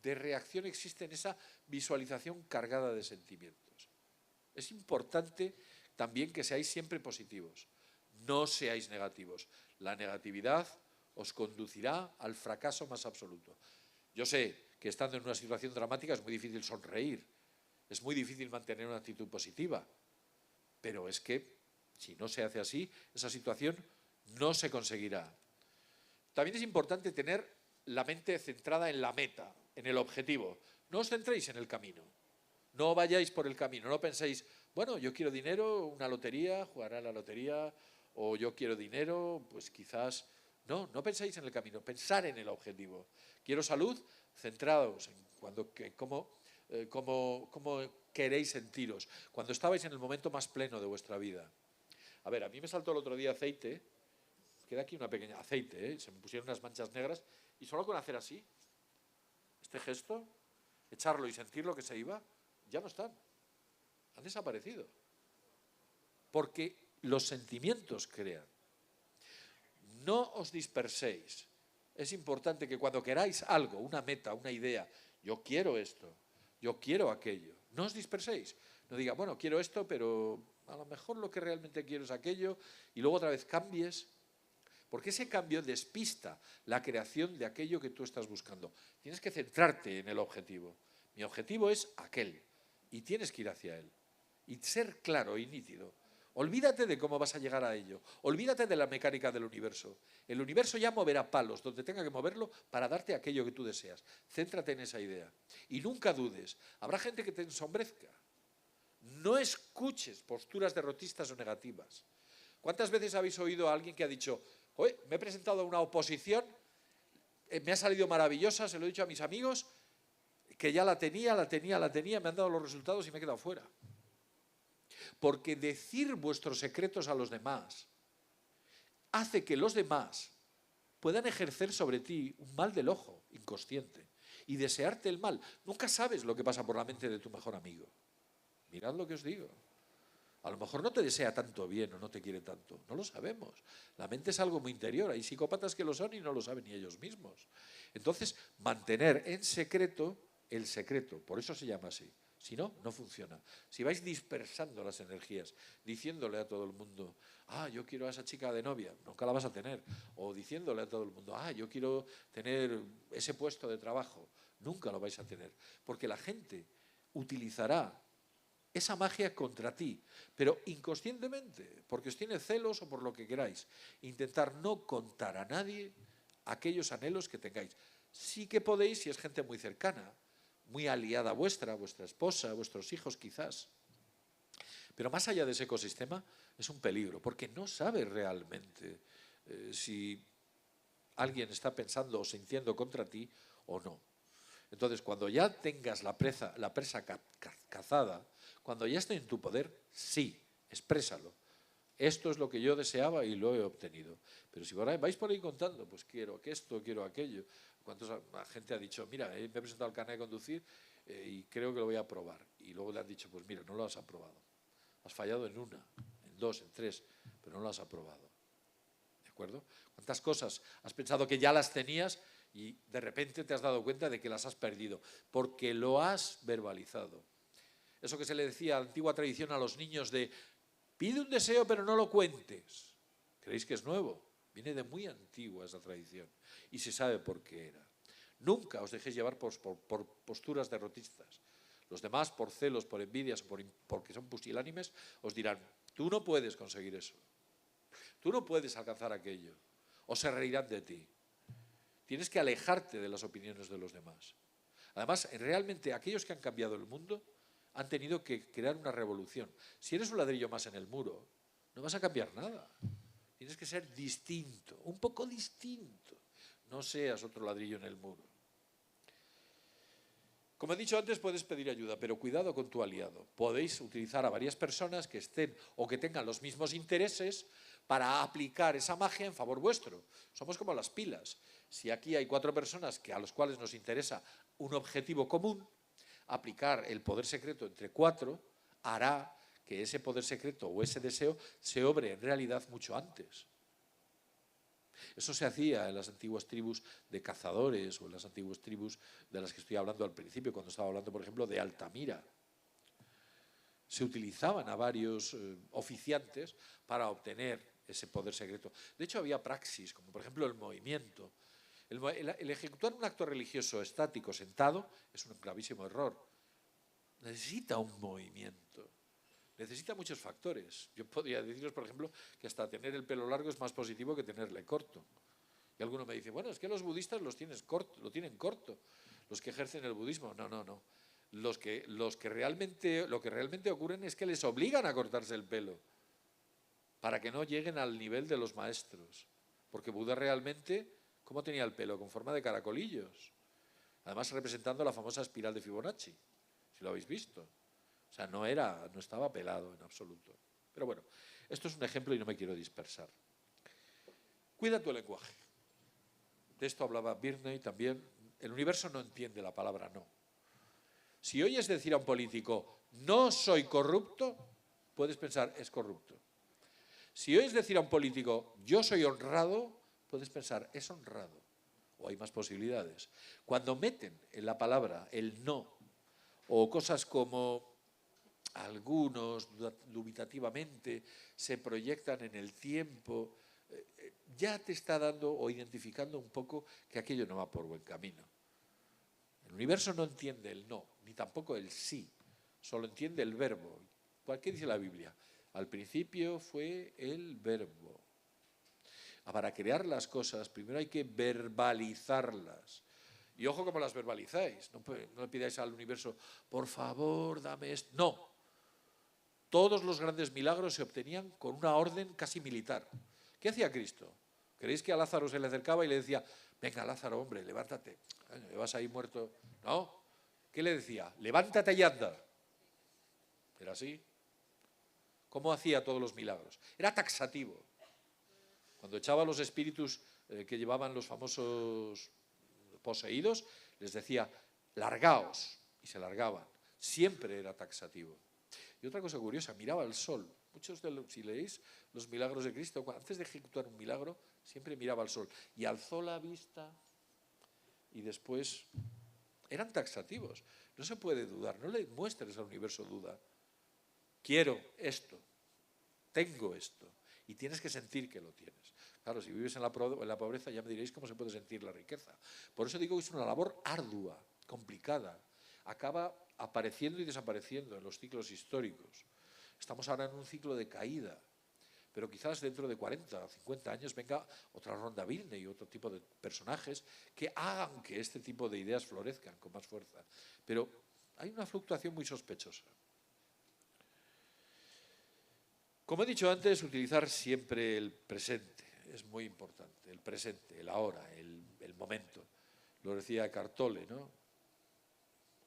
[SPEAKER 2] de reacción existe en esa visualización cargada de sentimientos. Es importante también que seáis siempre positivos, no seáis negativos. La negatividad os conducirá al fracaso más absoluto. Yo sé que estando en una situación dramática es muy difícil sonreír, es muy difícil mantener una actitud positiva, pero es que si no se hace así, esa situación no se conseguirá. También es importante tener la mente centrada en la meta, en el objetivo. No os centréis en el camino, no vayáis por el camino, no penséis, bueno, yo quiero dinero, una lotería, jugar a la lotería, o yo quiero dinero, pues quizás... No, no penséis en el camino, pensar en el objetivo. Quiero salud, centrados en cómo queréis sentiros, cuando estabais en el momento más pleno de vuestra vida. A ver, a mí me saltó el otro día aceite, queda aquí una pequeña aceite, se me pusieron unas manchas negras y solo con hacer así, este gesto, echarlo y sentir lo que se iba, ya no están, han desaparecido. Porque los sentimientos crean. No os disperséis. Es importante que cuando queráis algo, una meta, una idea, yo quiero esto, yo quiero aquello, no os disperséis. No diga, bueno, quiero esto, pero a lo mejor lo que realmente quiero es aquello, y luego otra vez cambies, porque ese cambio despista la creación de aquello que tú estás buscando. Tienes que centrarte en el objetivo. Mi objetivo es aquel, y tienes que ir hacia él, y ser claro y nítido. Olvídate de cómo vas a llegar a ello. Olvídate de la mecánica del universo. El universo ya moverá palos donde tenga que moverlo para darte aquello que tú deseas. Céntrate en esa idea. Y nunca dudes. Habrá gente que te ensombrezca. No escuches posturas derrotistas o negativas. ¿Cuántas veces habéis oído a alguien que ha dicho, oye, me he presentado a una oposición, me ha salido maravillosa, se lo he dicho a mis amigos, que ya la tenía, me han dado los resultados y me he quedado fuera? Porque decir vuestros secretos a los demás hace que los demás puedan ejercer sobre ti un mal del ojo inconsciente y desearte el mal. Nunca sabes lo que pasa por la mente de tu mejor amigo. Mirad lo que os digo. A lo mejor no te desea tanto bien o no te quiere tanto. No lo sabemos. La mente es algo muy interior. Hay psicópatas que lo son y no lo saben ni ellos mismos. Entonces, mantener en secreto el secreto. Por eso se llama así. Si no, no funciona. Si vais dispersando las energías, diciéndole a todo el mundo, yo quiero a esa chica de novia, nunca la vas a tener. O diciéndole a todo el mundo, yo quiero tener ese puesto de trabajo, nunca lo vais a tener. Porque la gente utilizará esa magia contra ti, pero inconscientemente, porque os tiene celos o por lo que queráis. Intentar no contar a nadie aquellos anhelos que tengáis. Sí que podéis si es gente muy cercana, muy aliada vuestra esposa, vuestros hijos quizás. Pero más allá de ese ecosistema es un peligro, porque no sabes realmente si alguien está pensando o sintiendo contra ti o no. Entonces, cuando ya tengas la presa cazada, cuando ya esté en tu poder, sí, exprésalo. Esto es lo que yo deseaba y lo he obtenido. Pero si vais por ahí contando, pues quiero esto, quiero aquello. ¿Cuánta gente ha dicho, mira, me he presentado al carnet de conducir y creo que lo voy a aprobar? Y luego le han dicho, pues mira, no lo has aprobado. Has fallado en una, en dos, en tres, pero no lo has aprobado. ¿De acuerdo? ¿Cuántas cosas has pensado que ya las tenías y de repente te has dado cuenta de que las has perdido? Porque lo has verbalizado. Eso que se le decía a la antigua tradición a los niños de pide un deseo pero no lo cuentes. ¿Creéis que es nuevo? Viene de muy antigua esa tradición y se sabe por qué era. Nunca os dejéis llevar por posturas derrotistas. Los demás, por celos, por envidias o porque son pusilánimes, os dirán, tú no puedes conseguir eso. Tú no puedes alcanzar aquello. O se reirán de ti. Tienes que alejarte de las opiniones de los demás. Además, realmente aquellos que han cambiado el mundo han tenido que crear una revolución. Si eres un ladrillo más en el muro, no vas a cambiar nada. Tienes que ser distinto, un poco distinto. No seas otro ladrillo en el muro. Como he dicho antes, puedes pedir ayuda, pero cuidado con tu aliado. Podéis utilizar a varias personas que estén o que tengan los mismos intereses para aplicar esa magia en favor vuestro. Somos como las pilas. Si aquí hay 4 personas a los cuales nos interesa un objetivo común, aplicar el poder secreto entre 4 hará que ese poder secreto o ese deseo se obre en realidad mucho antes. Eso se hacía en las antiguas tribus de cazadores o en las antiguas tribus de las que estoy hablando al principio, cuando estaba hablando, por ejemplo, de Altamira. Se utilizaban a varios oficiantes para obtener ese poder secreto. De hecho, había praxis, como por ejemplo el movimiento. El ejecutar un acto religioso estático, sentado, es un gravísimo error. Necesita un movimiento. Necesita muchos factores. Yo podría deciros, por ejemplo, que hasta tener el pelo largo es más positivo que tenerle corto. Y alguno me dice, bueno, es que los budistas lo tienen corto, los que ejercen el budismo. No, no, no. Lo que realmente ocurren es que les obligan a cortarse el pelo para que no lleguen al nivel de los maestros. Porque Buda realmente, ¿cómo tenía el pelo? Con forma de caracolillos. Además representando la famosa espiral de Fibonacci, si lo habéis visto. O sea, no estaba pelado en absoluto. Pero bueno, esto es un ejemplo y no me quiero dispersar. Cuida tu lenguaje. De esto hablaba Birney también. El universo no entiende la palabra no. Si oyes decir a un político, no soy corrupto, puedes pensar, es corrupto. Si oyes decir a un político, yo soy honrado, puedes pensar, es honrado. O hay más posibilidades. Cuando meten en la palabra el no, o cosas como algunos dubitativamente se proyectan en el tiempo, ya te está dando o identificando un poco que aquello no va por buen camino. El universo no entiende el no, ni tampoco el sí, solo entiende el verbo. ¿Qué dice la Biblia? Al principio fue el verbo. Para crear las cosas, primero hay que verbalizarlas. Y ojo cómo las verbalizáis. No le pidáis al universo, por favor, dame esto. No. Todos los grandes milagros se obtenían con una orden casi militar. ¿Qué hacía Cristo? ¿Creéis que a Lázaro se le acercaba y le decía, venga Lázaro, hombre, levántate, ¿le vas ahí muerto? No. ¿Qué le decía? Levántate y anda. ¿Era así? ¿Cómo hacía todos los milagros? Era taxativo. Cuando echaba a los espíritus que llevaban los famosos poseídos, les decía, largaos, y se largaban. Siempre era taxativo. Y otra cosa curiosa, miraba al sol. Muchos si leéis los milagros de Cristo, antes de ejecutar un milagro, siempre miraba al sol. Y alzó la vista y después eran taxativos. No se puede dudar, no le muestres al universo duda. Quiero esto, tengo esto, y tienes que sentir que lo tienes. Claro, si vives en la pobreza ya me diréis cómo se puede sentir la riqueza. Por eso digo que es una labor ardua, complicada. Acaba apareciendo y desapareciendo en los ciclos históricos. Estamos ahora en un ciclo de caída, pero quizás dentro de 40 o 50 años venga otra ronda Birney y otro tipo de personajes que hagan que este tipo de ideas florezcan con más fuerza. Pero hay una fluctuación muy sospechosa. Como he dicho antes, utilizar siempre el presente es muy importante, el presente, el ahora, el momento. Lo decía Cartole, ¿no?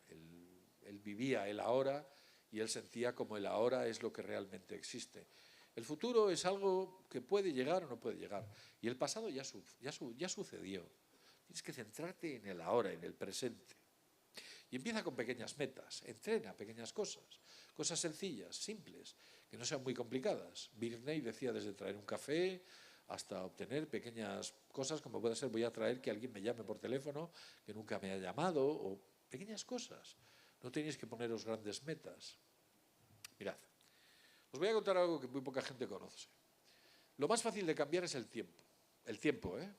[SPEAKER 2] Él vivía el ahora y él sentía como el ahora es lo que realmente existe. El futuro es algo que puede llegar o no puede llegar. Y el pasado ya sucedió. Tienes que centrarte en el ahora, en el presente. Y empieza con pequeñas metas, entrena pequeñas cosas sencillas, simples, que no sean muy complicadas. Birney decía desde traer un café hasta obtener pequeñas cosas, como puede ser voy a traer que alguien me llame por teléfono, que nunca me ha llamado, o pequeñas cosas. No tenéis que poneros grandes metas. Mirad, os voy a contar algo que muy poca gente conoce. Lo más fácil de cambiar es el tiempo. El tiempo, ¿eh?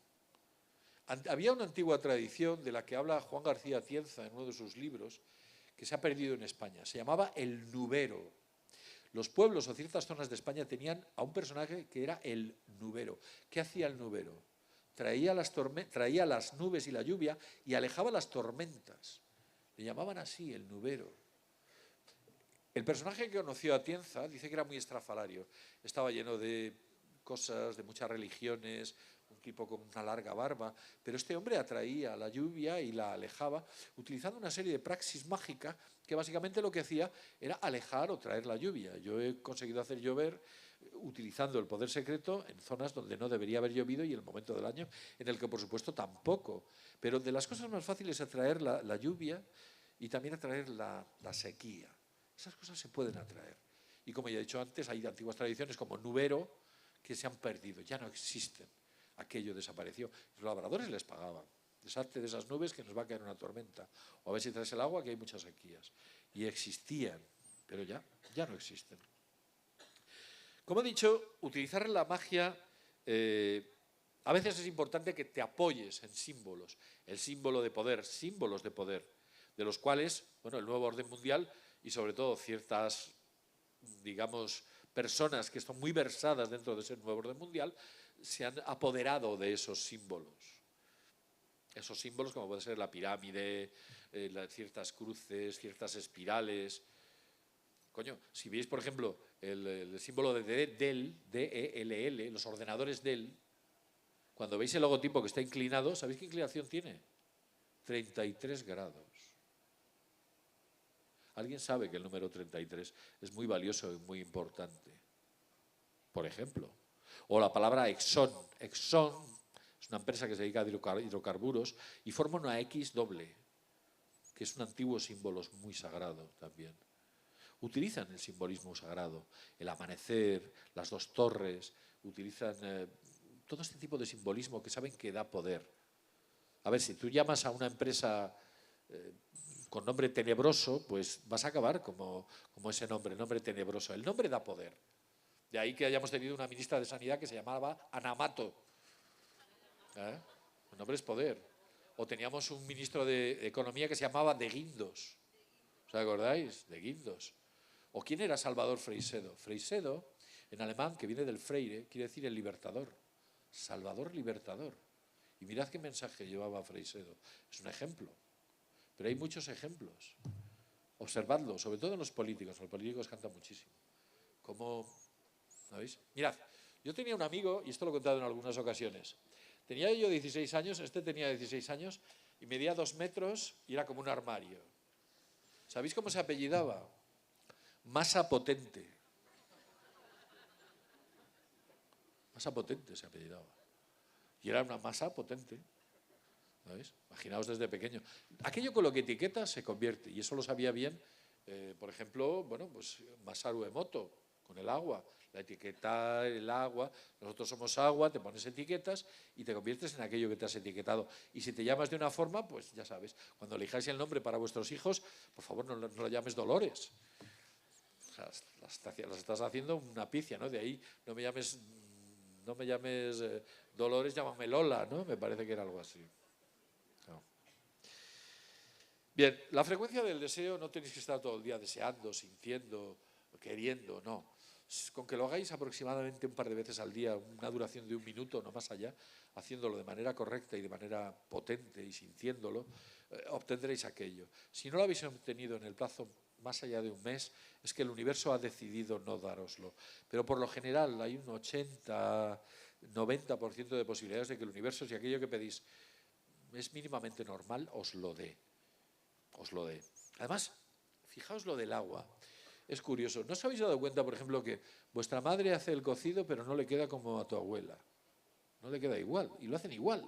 [SPEAKER 2] Había una antigua tradición de la que habla Juan García Atienza en uno de sus libros, que se ha perdido en España. Se llamaba el nubero. Los pueblos o ciertas zonas de España tenían a un personaje que era el nubero. ¿Qué hacía el nubero? traía las nubes y la lluvia y alejaba las tormentas. Le llamaban así, el nubero. El personaje que conoció Atienza dice que era muy estrafalario. Estaba lleno de cosas, de muchas religiones, un tipo con una larga barba, pero este hombre atraía la lluvia y la alejaba utilizando una serie de praxis mágica que básicamente lo que hacía era alejar o traer la lluvia. Yo he conseguido hacer llover utilizando el poder secreto en zonas donde no debería haber llovido y en el momento del año en el que por supuesto tampoco. Pero de las cosas más fáciles es atraer la lluvia y también atraer la sequía. Esas cosas se pueden atraer. Y como ya he dicho antes, hay antiguas tradiciones como nubero que se han perdido, ya no existen. Aquello desapareció. Los labradores les pagaban. Deshazte de esas nubes que nos va a caer una tormenta. O a ver si traes el agua, que hay muchas sequías. Y existían, pero ya no existen. Como he dicho, utilizar la magia, a veces es importante que te apoyes en símbolos. El símbolo de poder, símbolos de poder, de los cuales, bueno, el nuevo orden mundial y sobre todo ciertas, digamos, personas que están muy versadas dentro de ese nuevo orden mundial, se han apoderado de esos símbolos. Esos símbolos como puede ser la pirámide, ciertas cruces, ciertas espirales. Coño, si veis, por ejemplo, el símbolo de Dell, D-E-L-L, los ordenadores Dell, cuando veis el logotipo que está inclinado, ¿sabéis qué inclinación tiene? 33 grados. Alguien sabe que el número 33 es muy valioso y muy importante. Por ejemplo. O la palabra Exxon. Exxon es una empresa que se dedica a hidrocarburos y forma una X doble, que es un antiguo símbolo muy sagrado también. Utilizan el simbolismo sagrado, el amanecer, las dos torres, utilizan todo este tipo de simbolismo que saben que da poder. A ver, si tú llamas a una empresa con nombre tenebroso, pues vas a acabar como ese nombre tenebroso. El nombre da poder. De ahí que hayamos tenido una ministra de Sanidad que se llamaba Ana Mato. El nombre es poder. O teníamos un ministro de Economía que se llamaba De Guindos. ¿Os acordáis? De Guindos. ¿O quién era Salvador Freixedo? Freixedo, en alemán, que viene del Freire, quiere decir el libertador. Salvador libertador. Y mirad qué mensaje llevaba Freixedo. Es un ejemplo. Pero hay muchos ejemplos. Observadlo, sobre todo en los políticos. Los políticos cantan muchísimo. ¿Cómo? ¿Sabéis? Mirad, yo tenía un amigo, y esto lo he contado en algunas ocasiones. Tenía yo 16 años, este tenía 16 años, y medía 2 metros y era como un armario. ¿Sabéis cómo se apellidaba? Masa Potente. Masa Potente se apellidaba. Y era una masa potente. ¿Sabéis? Imaginaos desde pequeño. Aquello con lo que etiquetas se convierte, y eso lo sabía bien, por ejemplo, bueno, pues Masaru Emoto, con el agua. La etiqueta, el agua, nosotros somos agua, te pones etiquetas y te conviertes en aquello que te has etiquetado. Y si te llamas de una forma, pues ya sabes, cuando elijáis el nombre para vuestros hijos, por favor no lo llames Dolores. O sea, las estás haciendo una picia, ¿no? De ahí no me llames Dolores, llámame Lola, ¿no? Me parece que era algo así. No. Bien, la frecuencia del deseo no tenéis que estar todo el día deseando, sintiendo, queriendo, no. Con que lo hagáis aproximadamente un par de veces al día, una duración de 1 minuto, no más allá, haciéndolo de manera correcta y de manera potente y sintiéndolo, obtendréis aquello. Si no lo habéis obtenido en el plazo más allá de 1 mes, es que el universo ha decidido no dároslo. Pero por lo general hay un 80-90% de posibilidades de que el universo, si aquello que pedís es mínimamente normal, os lo dé. Os lo dé. Además, fijaos lo del agua. Es curioso. ¿No os habéis dado cuenta, por ejemplo, que vuestra madre hace el cocido pero no le queda como a tu abuela? No le queda igual. Y lo hacen igual.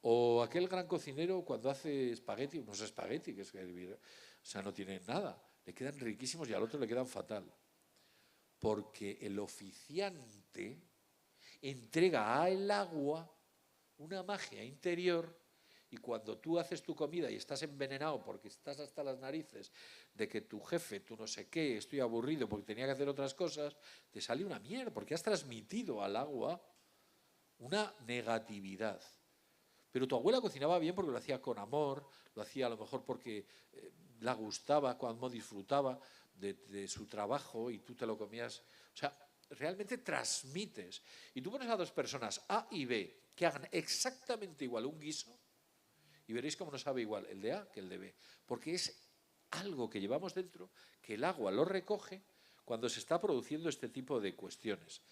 [SPEAKER 2] O aquel gran cocinero cuando hace espagueti, unos espagueti, que es que, o sea, no tienen nada. Le quedan riquísimos y al otro le quedan fatal. Porque el oficiante entrega al agua una magia interior. Y cuando tú haces tu comida y estás envenenado porque estás hasta las narices de que tu jefe, tú no sé qué, estoy aburrido porque tenía que hacer otras cosas, te sale una mierda porque has transmitido al agua una negatividad. Pero tu abuela cocinaba bien porque lo hacía con amor, lo hacía a lo mejor porque la gustaba, cuando disfrutaba de su trabajo y tú te lo comías. O sea, realmente transmites. Y tú pones a dos personas, A y B, que hagan exactamente igual un guiso, y veréis cómo no sabe igual el de A que el de B. Porque es algo que llevamos dentro, que el agua lo recoge cuando se está produciendo este tipo de cuestiones.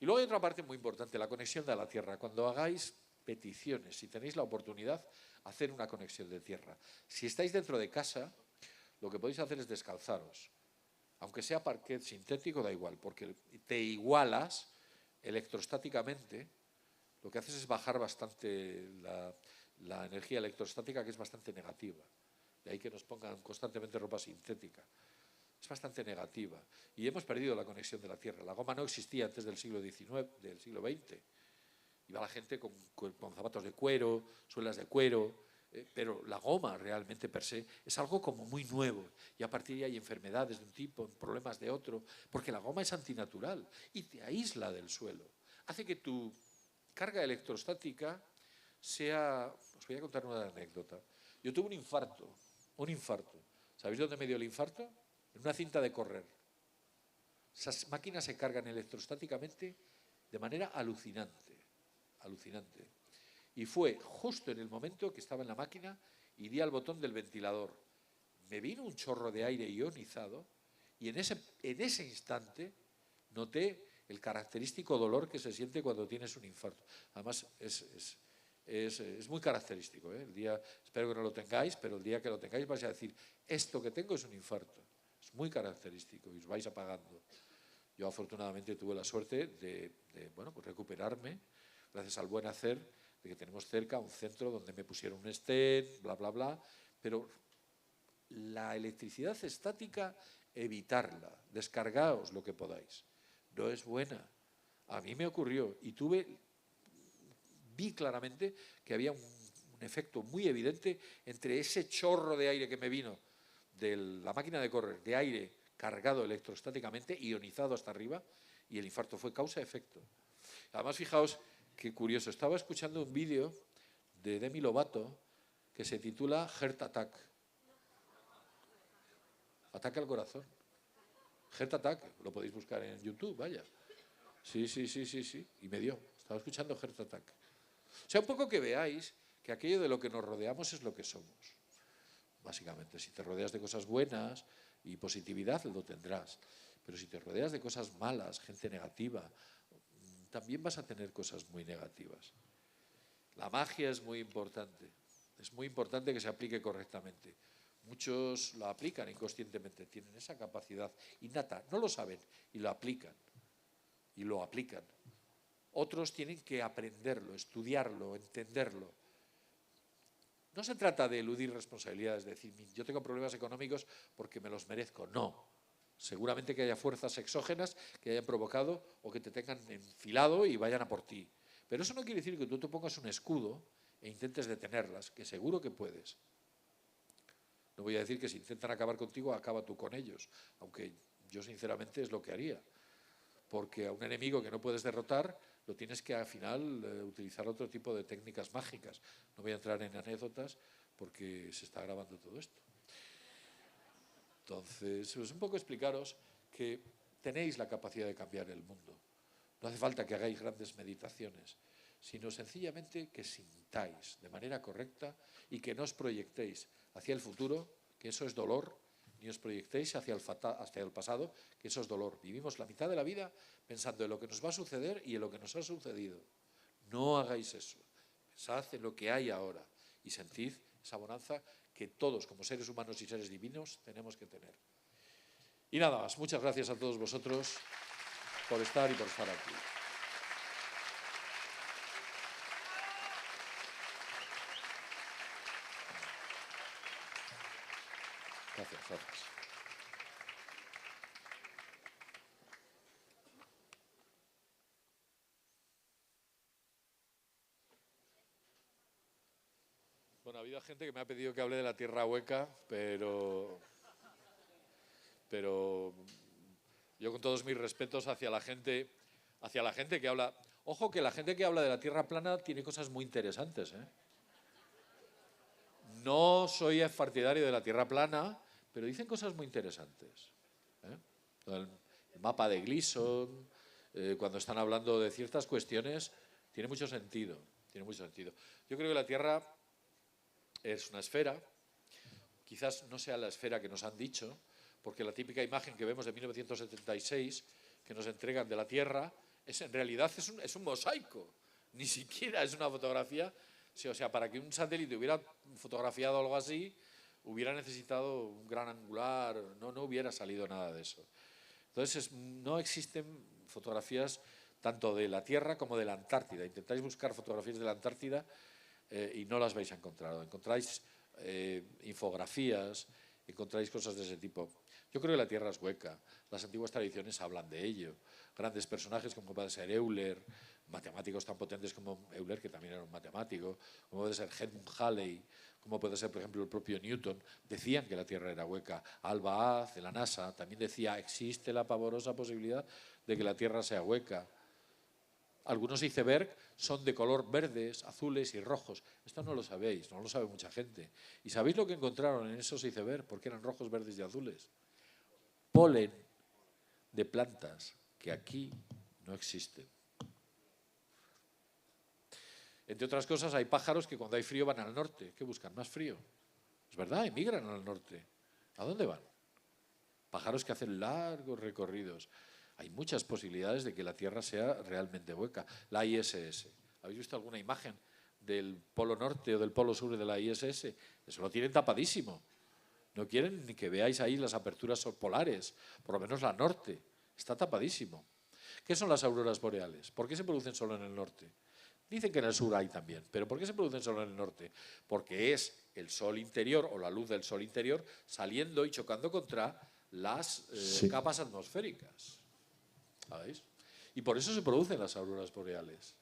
[SPEAKER 2] Y luego hay otra parte muy importante, la conexión de la tierra. Cuando hagáis peticiones, si tenéis la oportunidad, hacer una conexión de tierra. Si estáis dentro de casa, lo que podéis hacer es descalzaros. Aunque sea parquet sintético, da igual, porque te igualas electrostáticamente. Lo que haces es bajar bastante la energía electrostática, que es bastante negativa. De ahí que nos pongan constantemente ropa sintética. Es bastante negativa. Y hemos perdido la conexión de la tierra. La goma no existía antes del siglo XIX, del siglo XX. Iba la gente con zapatos de cuero, suelas de cuero, pero la goma realmente per se es algo como muy nuevo. Y a partir de ahí hay enfermedades de un tipo, problemas de otro, porque la goma es antinatural y te aísla del suelo. Hace que tu carga electrostática sea... Os voy a contar una anécdota. Yo tuve un infarto. ¿Sabéis dónde me dio el infarto? En una cinta de correr. Esas máquinas se cargan electrostáticamente de manera alucinante. Y fue justo en el momento que estaba en la máquina y di al botón del ventilador. Me vino un chorro de aire ionizado y en ese instante noté el característico dolor que se siente cuando tienes un infarto. Además, es muy característico, ¿eh? Espero que no lo tengáis, pero el día que lo tengáis vais a decir, esto que tengo es un infarto. Es muy característico y os vais apagando. Yo afortunadamente tuve la suerte de pues recuperarme gracias al buen hacer de que tenemos cerca un centro donde me pusieron un stent, bla, bla, bla, pero la electricidad estática, evitarla, descargaos lo que podáis. No es buena. A mí me ocurrió y vi claramente que había un efecto muy evidente entre ese chorro de aire que me vino de la máquina de correr, de aire cargado electrostáticamente, ionizado hasta arriba, y el infarto fue causa-efecto. Además, fijaos qué curioso, estaba escuchando un vídeo de Demi Lovato que se titula Heart Attack. Ataque al corazón. Heart Attack, lo podéis buscar en YouTube, vaya. Sí, y me dio. Estaba escuchando Heart Attack. O sea, un poco que veáis que aquello de lo que nos rodeamos es lo que somos. Básicamente, si te rodeas de cosas buenas y positividad, lo tendrás. Pero si te rodeas de cosas malas, gente negativa, también vas a tener cosas muy negativas. La magia es muy importante. Es muy importante que se aplique correctamente. Muchos lo aplican inconscientemente, tienen esa capacidad innata, no lo saben y lo aplican. Otros tienen que aprenderlo, estudiarlo, entenderlo. No se trata de eludir responsabilidades, de decir, yo tengo problemas económicos porque me los merezco. No. Seguramente que haya fuerzas exógenas que hayan provocado o que te tengan enfilado y vayan a por ti. Pero eso no quiere decir que tú te pongas un escudo e intentes detenerlas, que seguro que puedes. No voy a decir que si intentan acabar contigo, acaba tú con ellos, aunque yo sinceramente es lo que haría. Porque a un enemigo que no puedes derrotar, lo tienes que al final utilizar otro tipo de técnicas mágicas. No voy a entrar en anécdotas porque se está grabando todo esto. Entonces, es un poco explicaros que tenéis la capacidad de cambiar el mundo. No hace falta que hagáis grandes meditaciones, sino sencillamente que sintáis de manera correcta y que no os proyectéis hacia el futuro, que eso es dolor, ni os proyectéis hacia el pasado, que eso es dolor. Vivimos la mitad de la vida pensando en lo que nos va a suceder y en lo que nos ha sucedido. No hagáis eso. Pensad en lo que hay ahora y sentid esa bonanza que todos, como seres humanos y seres divinos, tenemos que tener. Y nada más. Muchas gracias a todos vosotros por estar y por estar aquí. Gracias. Bueno, ha habido gente que me ha pedido que hable de la tierra hueca, pero yo con todos mis respetos hacia la gente que habla... Ojo que la gente que habla de la tierra plana tiene cosas muy interesantes, ¿eh? No soy partidario de la tierra plana, pero dicen cosas muy interesantes, ¿eh? El mapa de Gleason, cuando están hablando de ciertas cuestiones, tiene mucho sentido. Tiene mucho sentido. Yo creo que la Tierra es una esfera. Quizás no sea la esfera que nos han dicho, porque la típica imagen que vemos de 1976 que nos entregan de la Tierra en realidad es un mosaico, ni siquiera es una fotografía. O sea, para que un satélite hubiera fotografiado algo así, hubiera necesitado un gran angular, no hubiera salido nada de eso. Entonces, no existen fotografías tanto de la Tierra como de la Antártida. Intentáis buscar fotografías de la Antártida y no las vais a encontrar. Encontráis infografías, encontráis cosas de ese tipo. Yo creo que la Tierra es hueca. Las antiguas tradiciones hablan de ello. Grandes personajes como puede ser Euler, matemáticos tan potentes como Euler, que también era un matemático, como puede ser Edmund Halley, como puede ser, por ejemplo, el propio Newton, decían que la Tierra era hueca. Alba Haaz, de la NASA, también decía, existe la pavorosa posibilidad de que la Tierra sea hueca. Algunos iceberg son de color verdes, azules y rojos. Esto no lo sabéis, no lo sabe mucha gente. ¿Y sabéis lo que encontraron en esos iceberg? ¿Por qué eran rojos, verdes y azules? Polen de plantas que aquí no existen. Entre otras cosas, hay pájaros que cuando hay frío van al norte. ¿Qué buscan? Más frío. Es verdad, emigran al norte. ¿A dónde van? Pájaros que hacen largos recorridos. Hay muchas posibilidades de que la Tierra sea realmente hueca. La ISS. ¿Habéis visto alguna imagen del polo norte o del polo sur de la ISS? Eso lo tienen tapadísimo. No quieren ni que veáis ahí las aperturas polares, por lo menos la norte. Está tapadísimo. ¿Qué son las auroras boreales? ¿Por qué se producen solo en el norte? Dicen que en el sur hay también, pero ¿por qué se producen solo en el norte? Porque es el sol interior o la luz del sol interior saliendo y chocando contra las capas atmosféricas. ¿Sabéis? Y por eso se producen las auroras boreales.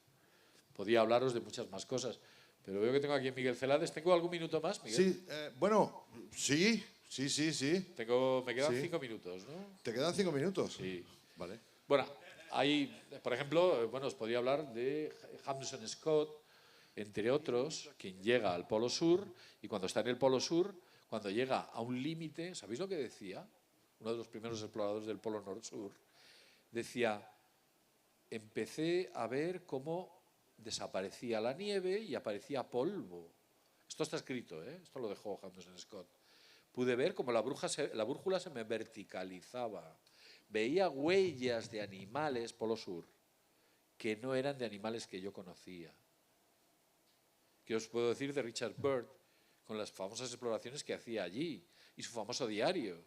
[SPEAKER 2] Podría hablaros de muchas más cosas, pero veo que tengo aquí a Miguel Celades. ¿Tengo algún minuto más, Miguel?
[SPEAKER 1] Sí, bueno, sí.
[SPEAKER 2] Me quedan 5 minutos, ¿no?
[SPEAKER 1] ¿Te quedan 5 minutos?
[SPEAKER 2] Sí.
[SPEAKER 1] Vale.
[SPEAKER 2] Bueno, hay, por ejemplo, os podría hablar de Amundsen Scott, entre otros, quien llega al Polo Sur y cuando está en el Polo Sur, cuando llega a un límite, ¿sabéis lo que decía? Uno de los primeros exploradores del Polo Sur, decía, empecé a ver cómo desaparecía la nieve y aparecía polvo. Esto está escrito, esto lo dejó Amundsen Scott. Pude ver cómo la brújula se me verticalizaba. Veía huellas de animales, Polo Sur, que no eran de animales que yo conocía. ¿Qué os puedo decir de Richard Byrd con las famosas exploraciones que hacía allí y su famoso diario?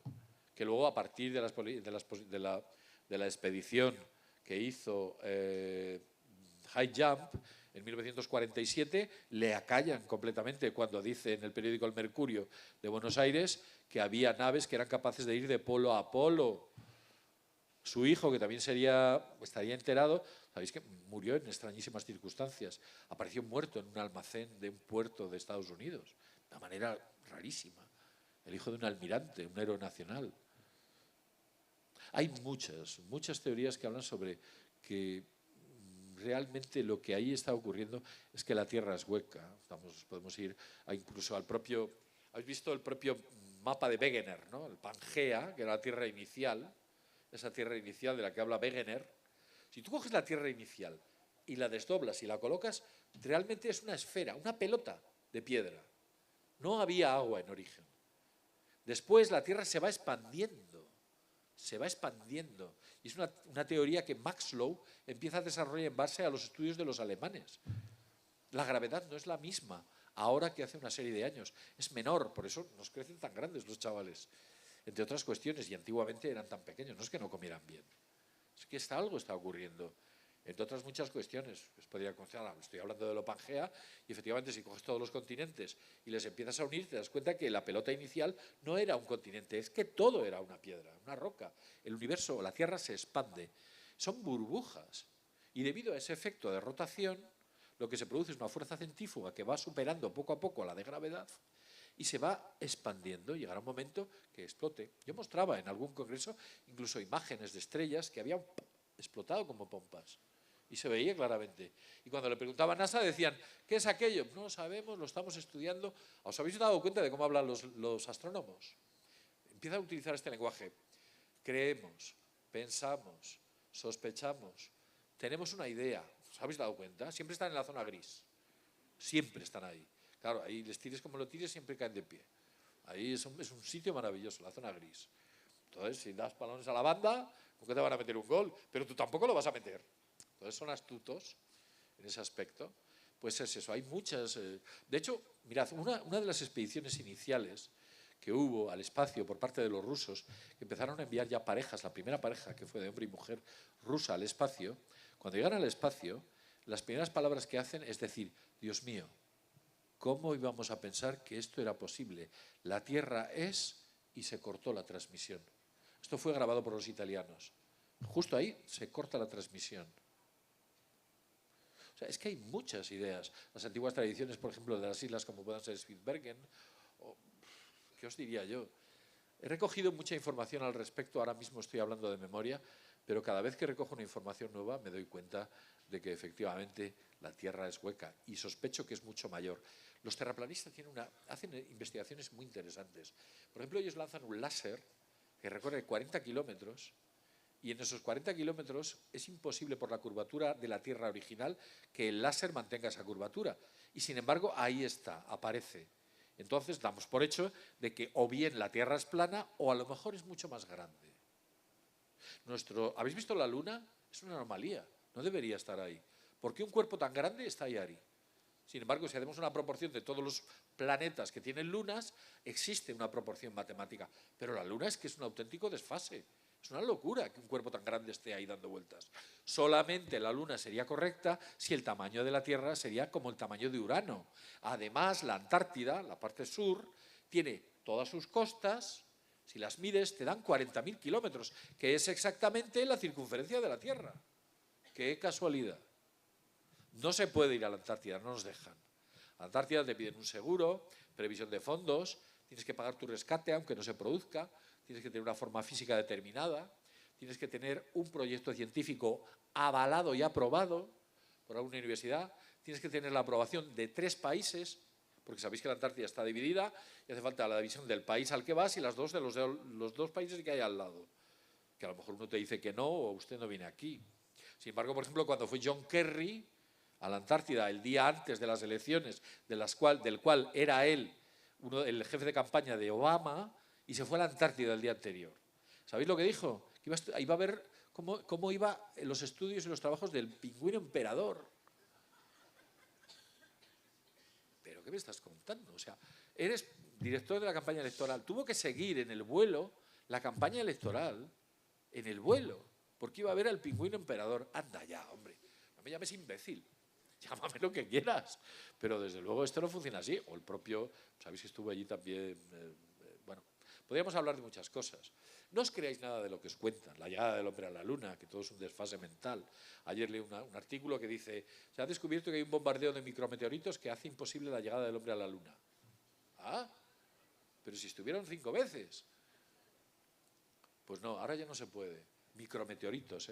[SPEAKER 2] Que luego, a partir de la expedición que hizo High Jump en 1947, le acallan completamente cuando dice en el periódico El Mercurio de Buenos Aires que había naves que eran capaces de ir de polo a polo. Su hijo, que también estaría enterado, sabéis que murió en extrañísimas circunstancias. Apareció muerto en un almacén de un puerto de Estados Unidos, de una manera rarísima. El hijo de un almirante, un héroe nacional. Hay muchas teorías que hablan sobre que realmente lo que ahí está ocurriendo es que la Tierra es hueca. Podemos ir incluso al propio... ¿Habéis visto el propio mapa de Wegener, ¿no? El Pangea, que era la Tierra inicial, esa Tierra inicial de la que habla Wegener. Si tú coges la Tierra inicial y la desdoblas y la colocas, realmente es una esfera, una pelota de piedra. No había agua en origen. Después la Tierra se va expandiendo. Y es una teoría que Maxlow empieza a desarrollar en base a los estudios de los alemanes. La gravedad no es la misma ahora que hace una serie de años. Es menor, por eso nos crecen tan grandes los chavales. Entre otras cuestiones, y antiguamente eran tan pequeños, no es que no comieran bien, es que algo está ocurriendo. Entre otras muchas cuestiones, os podría contar, estoy hablando de lo Pangea, y efectivamente si coges todos los continentes y les empiezas a unir, te das cuenta que la pelota inicial no era un continente, es que todo era una piedra, una roca. El universo, la Tierra se expande, son burbujas, y debido a ese efecto de rotación, lo que se produce es una fuerza centrífuga que va superando poco a poco la de gravedad, y se va expandiendo, llegará un momento que explote. Yo mostraba en algún congreso incluso imágenes de estrellas que habían explotado como pompas. Y se veía claramente. Y cuando le preguntaba a NASA decían, ¿qué es aquello? No sabemos, lo estamos estudiando. ¿Os habéis dado cuenta de cómo hablan los astrónomos? Empiezan a utilizar este lenguaje. Creemos, pensamos, sospechamos, tenemos una idea. ¿Os habéis dado cuenta? Siempre están en la zona gris. Siempre están ahí. Claro, ahí les tires como lo tires, siempre caen de pie. Ahí es un sitio maravilloso, la zona gris. Entonces, si das balones a la banda, nunca te van a meter un gol, pero tú tampoco lo vas a meter. Entonces, son astutos en ese aspecto. Pues es eso, hay muchas... De hecho, mirad, una de las expediciones iniciales que hubo al espacio por parte de los rusos, que empezaron a enviar ya parejas, la primera pareja que fue de hombre y mujer rusa al espacio, cuando llegan al espacio, las primeras palabras que hacen es decir, Dios mío, ¿cómo íbamos a pensar que esto era posible? La Tierra es... y se cortó la transmisión. Esto fue grabado por los italianos. Justo ahí se corta la transmisión. O sea, es que hay muchas ideas. Las antiguas tradiciones, por ejemplo, de las islas como puedan ser Spitsbergen, o, ¿qué os diría yo? He recogido mucha información al respecto, ahora mismo estoy hablando de memoria, pero cada vez que recojo una información nueva me doy cuenta de que efectivamente la Tierra es hueca y sospecho que es mucho mayor. Los terraplanistas hacen investigaciones muy interesantes. Por ejemplo, ellos lanzan un láser que recorre 40 kilómetros y en esos 40 kilómetros es imposible por la curvatura de la Tierra original que el láser mantenga esa curvatura. Y sin embargo, ahí está, aparece. Entonces damos por hecho de que o bien la Tierra es plana o a lo mejor es mucho más grande. ¿Habéis visto la Luna? Es una anomalía, no debería estar ahí. ¿Por qué un cuerpo tan grande está ahí? Sin embargo, si hacemos una proporción de todos los planetas que tienen lunas, existe una proporción matemática. Pero la Luna es que es un auténtico desfase. Es una locura que un cuerpo tan grande esté ahí dando vueltas. Solamente la Luna sería correcta si el tamaño de la Tierra sería como el tamaño de Urano. Además, la Antártida, la parte sur, tiene todas sus costas. Si las mides, te dan 40.000 kilómetros, que es exactamente la circunferencia de la Tierra. ¡Qué casualidad! No se puede ir a la Antártida, no nos dejan. A la Antártida te piden un seguro, previsión de fondos, tienes que pagar tu rescate aunque no se produzca, tienes que tener una forma física determinada, tienes que tener un proyecto científico avalado y aprobado por alguna universidad, tienes que tener la aprobación de 3 países, porque sabéis que la Antártida está dividida y hace falta la división del país al que vas y las dos de los 2 países que hay al lado. Que a lo mejor uno te dice que no o usted no viene aquí. Sin embargo, por ejemplo, cuando fue John Kerry a la Antártida el día antes de las elecciones, del cual era él el jefe de campaña de Obama, y se fue a la Antártida el día anterior. ¿Sabéis lo que dijo? Que iba a ver cómo iban los estudios y los trabajos del pingüino emperador. ¿Pero qué me estás contando? O sea, eres director de la campaña electoral. Tuvo que seguir en el vuelo la campaña electoral, en el vuelo, porque iba a ver al pingüino emperador. Anda ya, hombre, no me llames imbécil. Llámame lo que quieras, pero desde luego esto no funciona así. O el propio, sabéis que estuvo allí también, bueno, podríamos hablar de muchas cosas. No os creáis nada de lo que os cuentan, la llegada del hombre a la Luna, que todo es un desfase mental. Ayer leí un artículo que dice, se ha descubierto que hay un bombardeo de micrometeoritos que hace imposible la llegada del hombre a la Luna. Ah, pero si estuvieron 5 veces. Pues no, ahora ya no se puede. Micrometeoritos,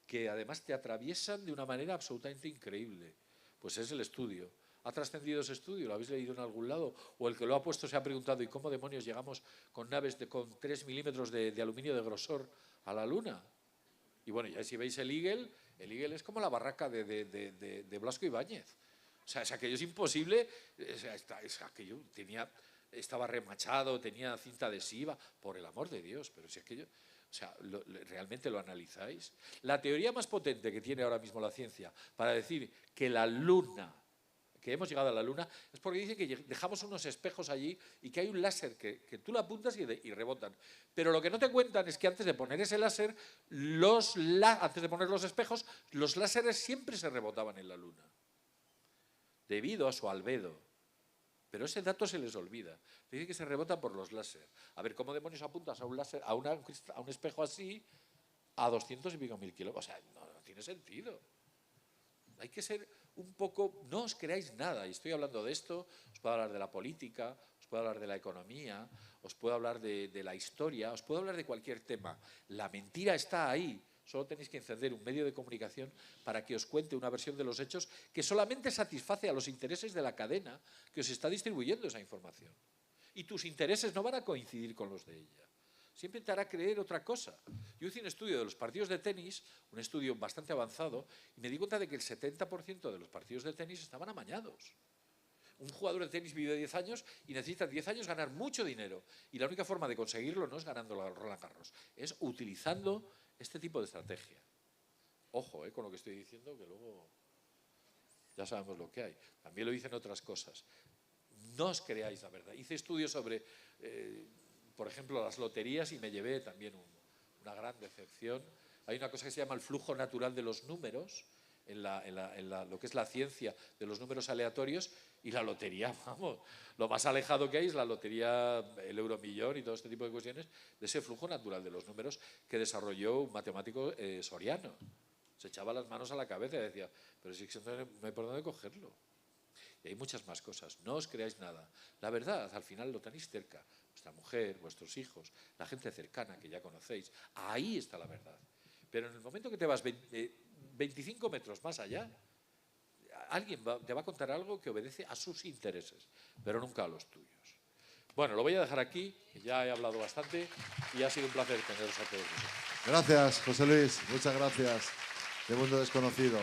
[SPEAKER 2] que además te atraviesan de una manera absolutamente increíble. Pues es el estudio. ¿Ha trascendido ese estudio? ¿Lo habéis leído en algún lado? ¿O el que lo ha puesto se ha preguntado ¿y cómo demonios llegamos con naves con 3 milímetros de aluminio de grosor a la Luna? Y bueno, ya si veis el Eagle es como la barraca de Blasco Ibáñez. O sea, es aquello es imposible, aquello estaba remachado, tenía cinta adhesiva, por el amor de Dios, pero si aquello... O sea, ¿realmente lo analizáis? La teoría más potente que tiene ahora mismo la ciencia para decir que la Luna, que hemos llegado a la Luna, es porque dicen que dejamos unos espejos allí y que hay un láser que tú lo apuntas y rebotan. Pero lo que no te cuentan es que antes de poner ese láser, antes de poner los espejos, los láseres siempre se rebotaban en la Luna, debido a su albedo. Pero ese dato se les olvida. Dicen que se rebota por los láser. A ver, ¿cómo demonios apuntas a un láser, a un espejo así a 200 y pico mil kilómetros? O sea, no tiene sentido. Hay que ser un poco... No os creáis nada. Y estoy hablando de esto, os puedo hablar de la política, os puedo hablar de la economía, os puedo hablar de la historia, os puedo hablar de cualquier tema. La mentira está ahí. Solo tenéis que encender un medio de comunicación para que os cuente una versión de los hechos que solamente satisface a los intereses de la cadena que os está distribuyendo esa información. Y tus intereses no van a coincidir con los de ella. siempre te hará creer otra cosa. Yo hice un estudio de los partidos de tenis, un estudio bastante avanzado, y me di cuenta de que el 70% de los partidos de tenis estaban amañados. Un jugador de tenis vive 10 años y necesita 10 años ganar mucho dinero. Y la única forma de conseguirlo no es ganando la Roland Garros, es utilizando este tipo de estrategia. Ojo con lo que estoy diciendo, que luego ya sabemos lo que hay. También lo dicen otras cosas. No os creáis la verdad. Hice estudios sobre, por ejemplo, las loterías y me llevé también una gran decepción. Hay una cosa que se llama el flujo natural de los números, en lo que es la ciencia de los números aleatorios, y la lotería, vamos, lo más alejado que hay es la lotería, el euromillón y todo este tipo de cuestiones, de ese flujo natural de los números que desarrolló un matemático soriano. Se echaba las manos a la cabeza y decía, pero si no hay por dónde cogerlo. Y hay muchas más cosas. No os creáis nada. La verdad, al final lo tenéis cerca. Vuestra mujer, vuestros hijos, la gente cercana que ya conocéis. Ahí está la verdad. Pero en el momento que te vas 25 metros más allá, alguien te va a contar algo que obedece a sus intereses, pero nunca a los tuyos. Bueno, lo voy a dejar aquí, que ya he hablado bastante y ha sido un placer teneros a todos vosotros.
[SPEAKER 1] Gracias, José Luis. Muchas gracias. De Mundo Desconocido.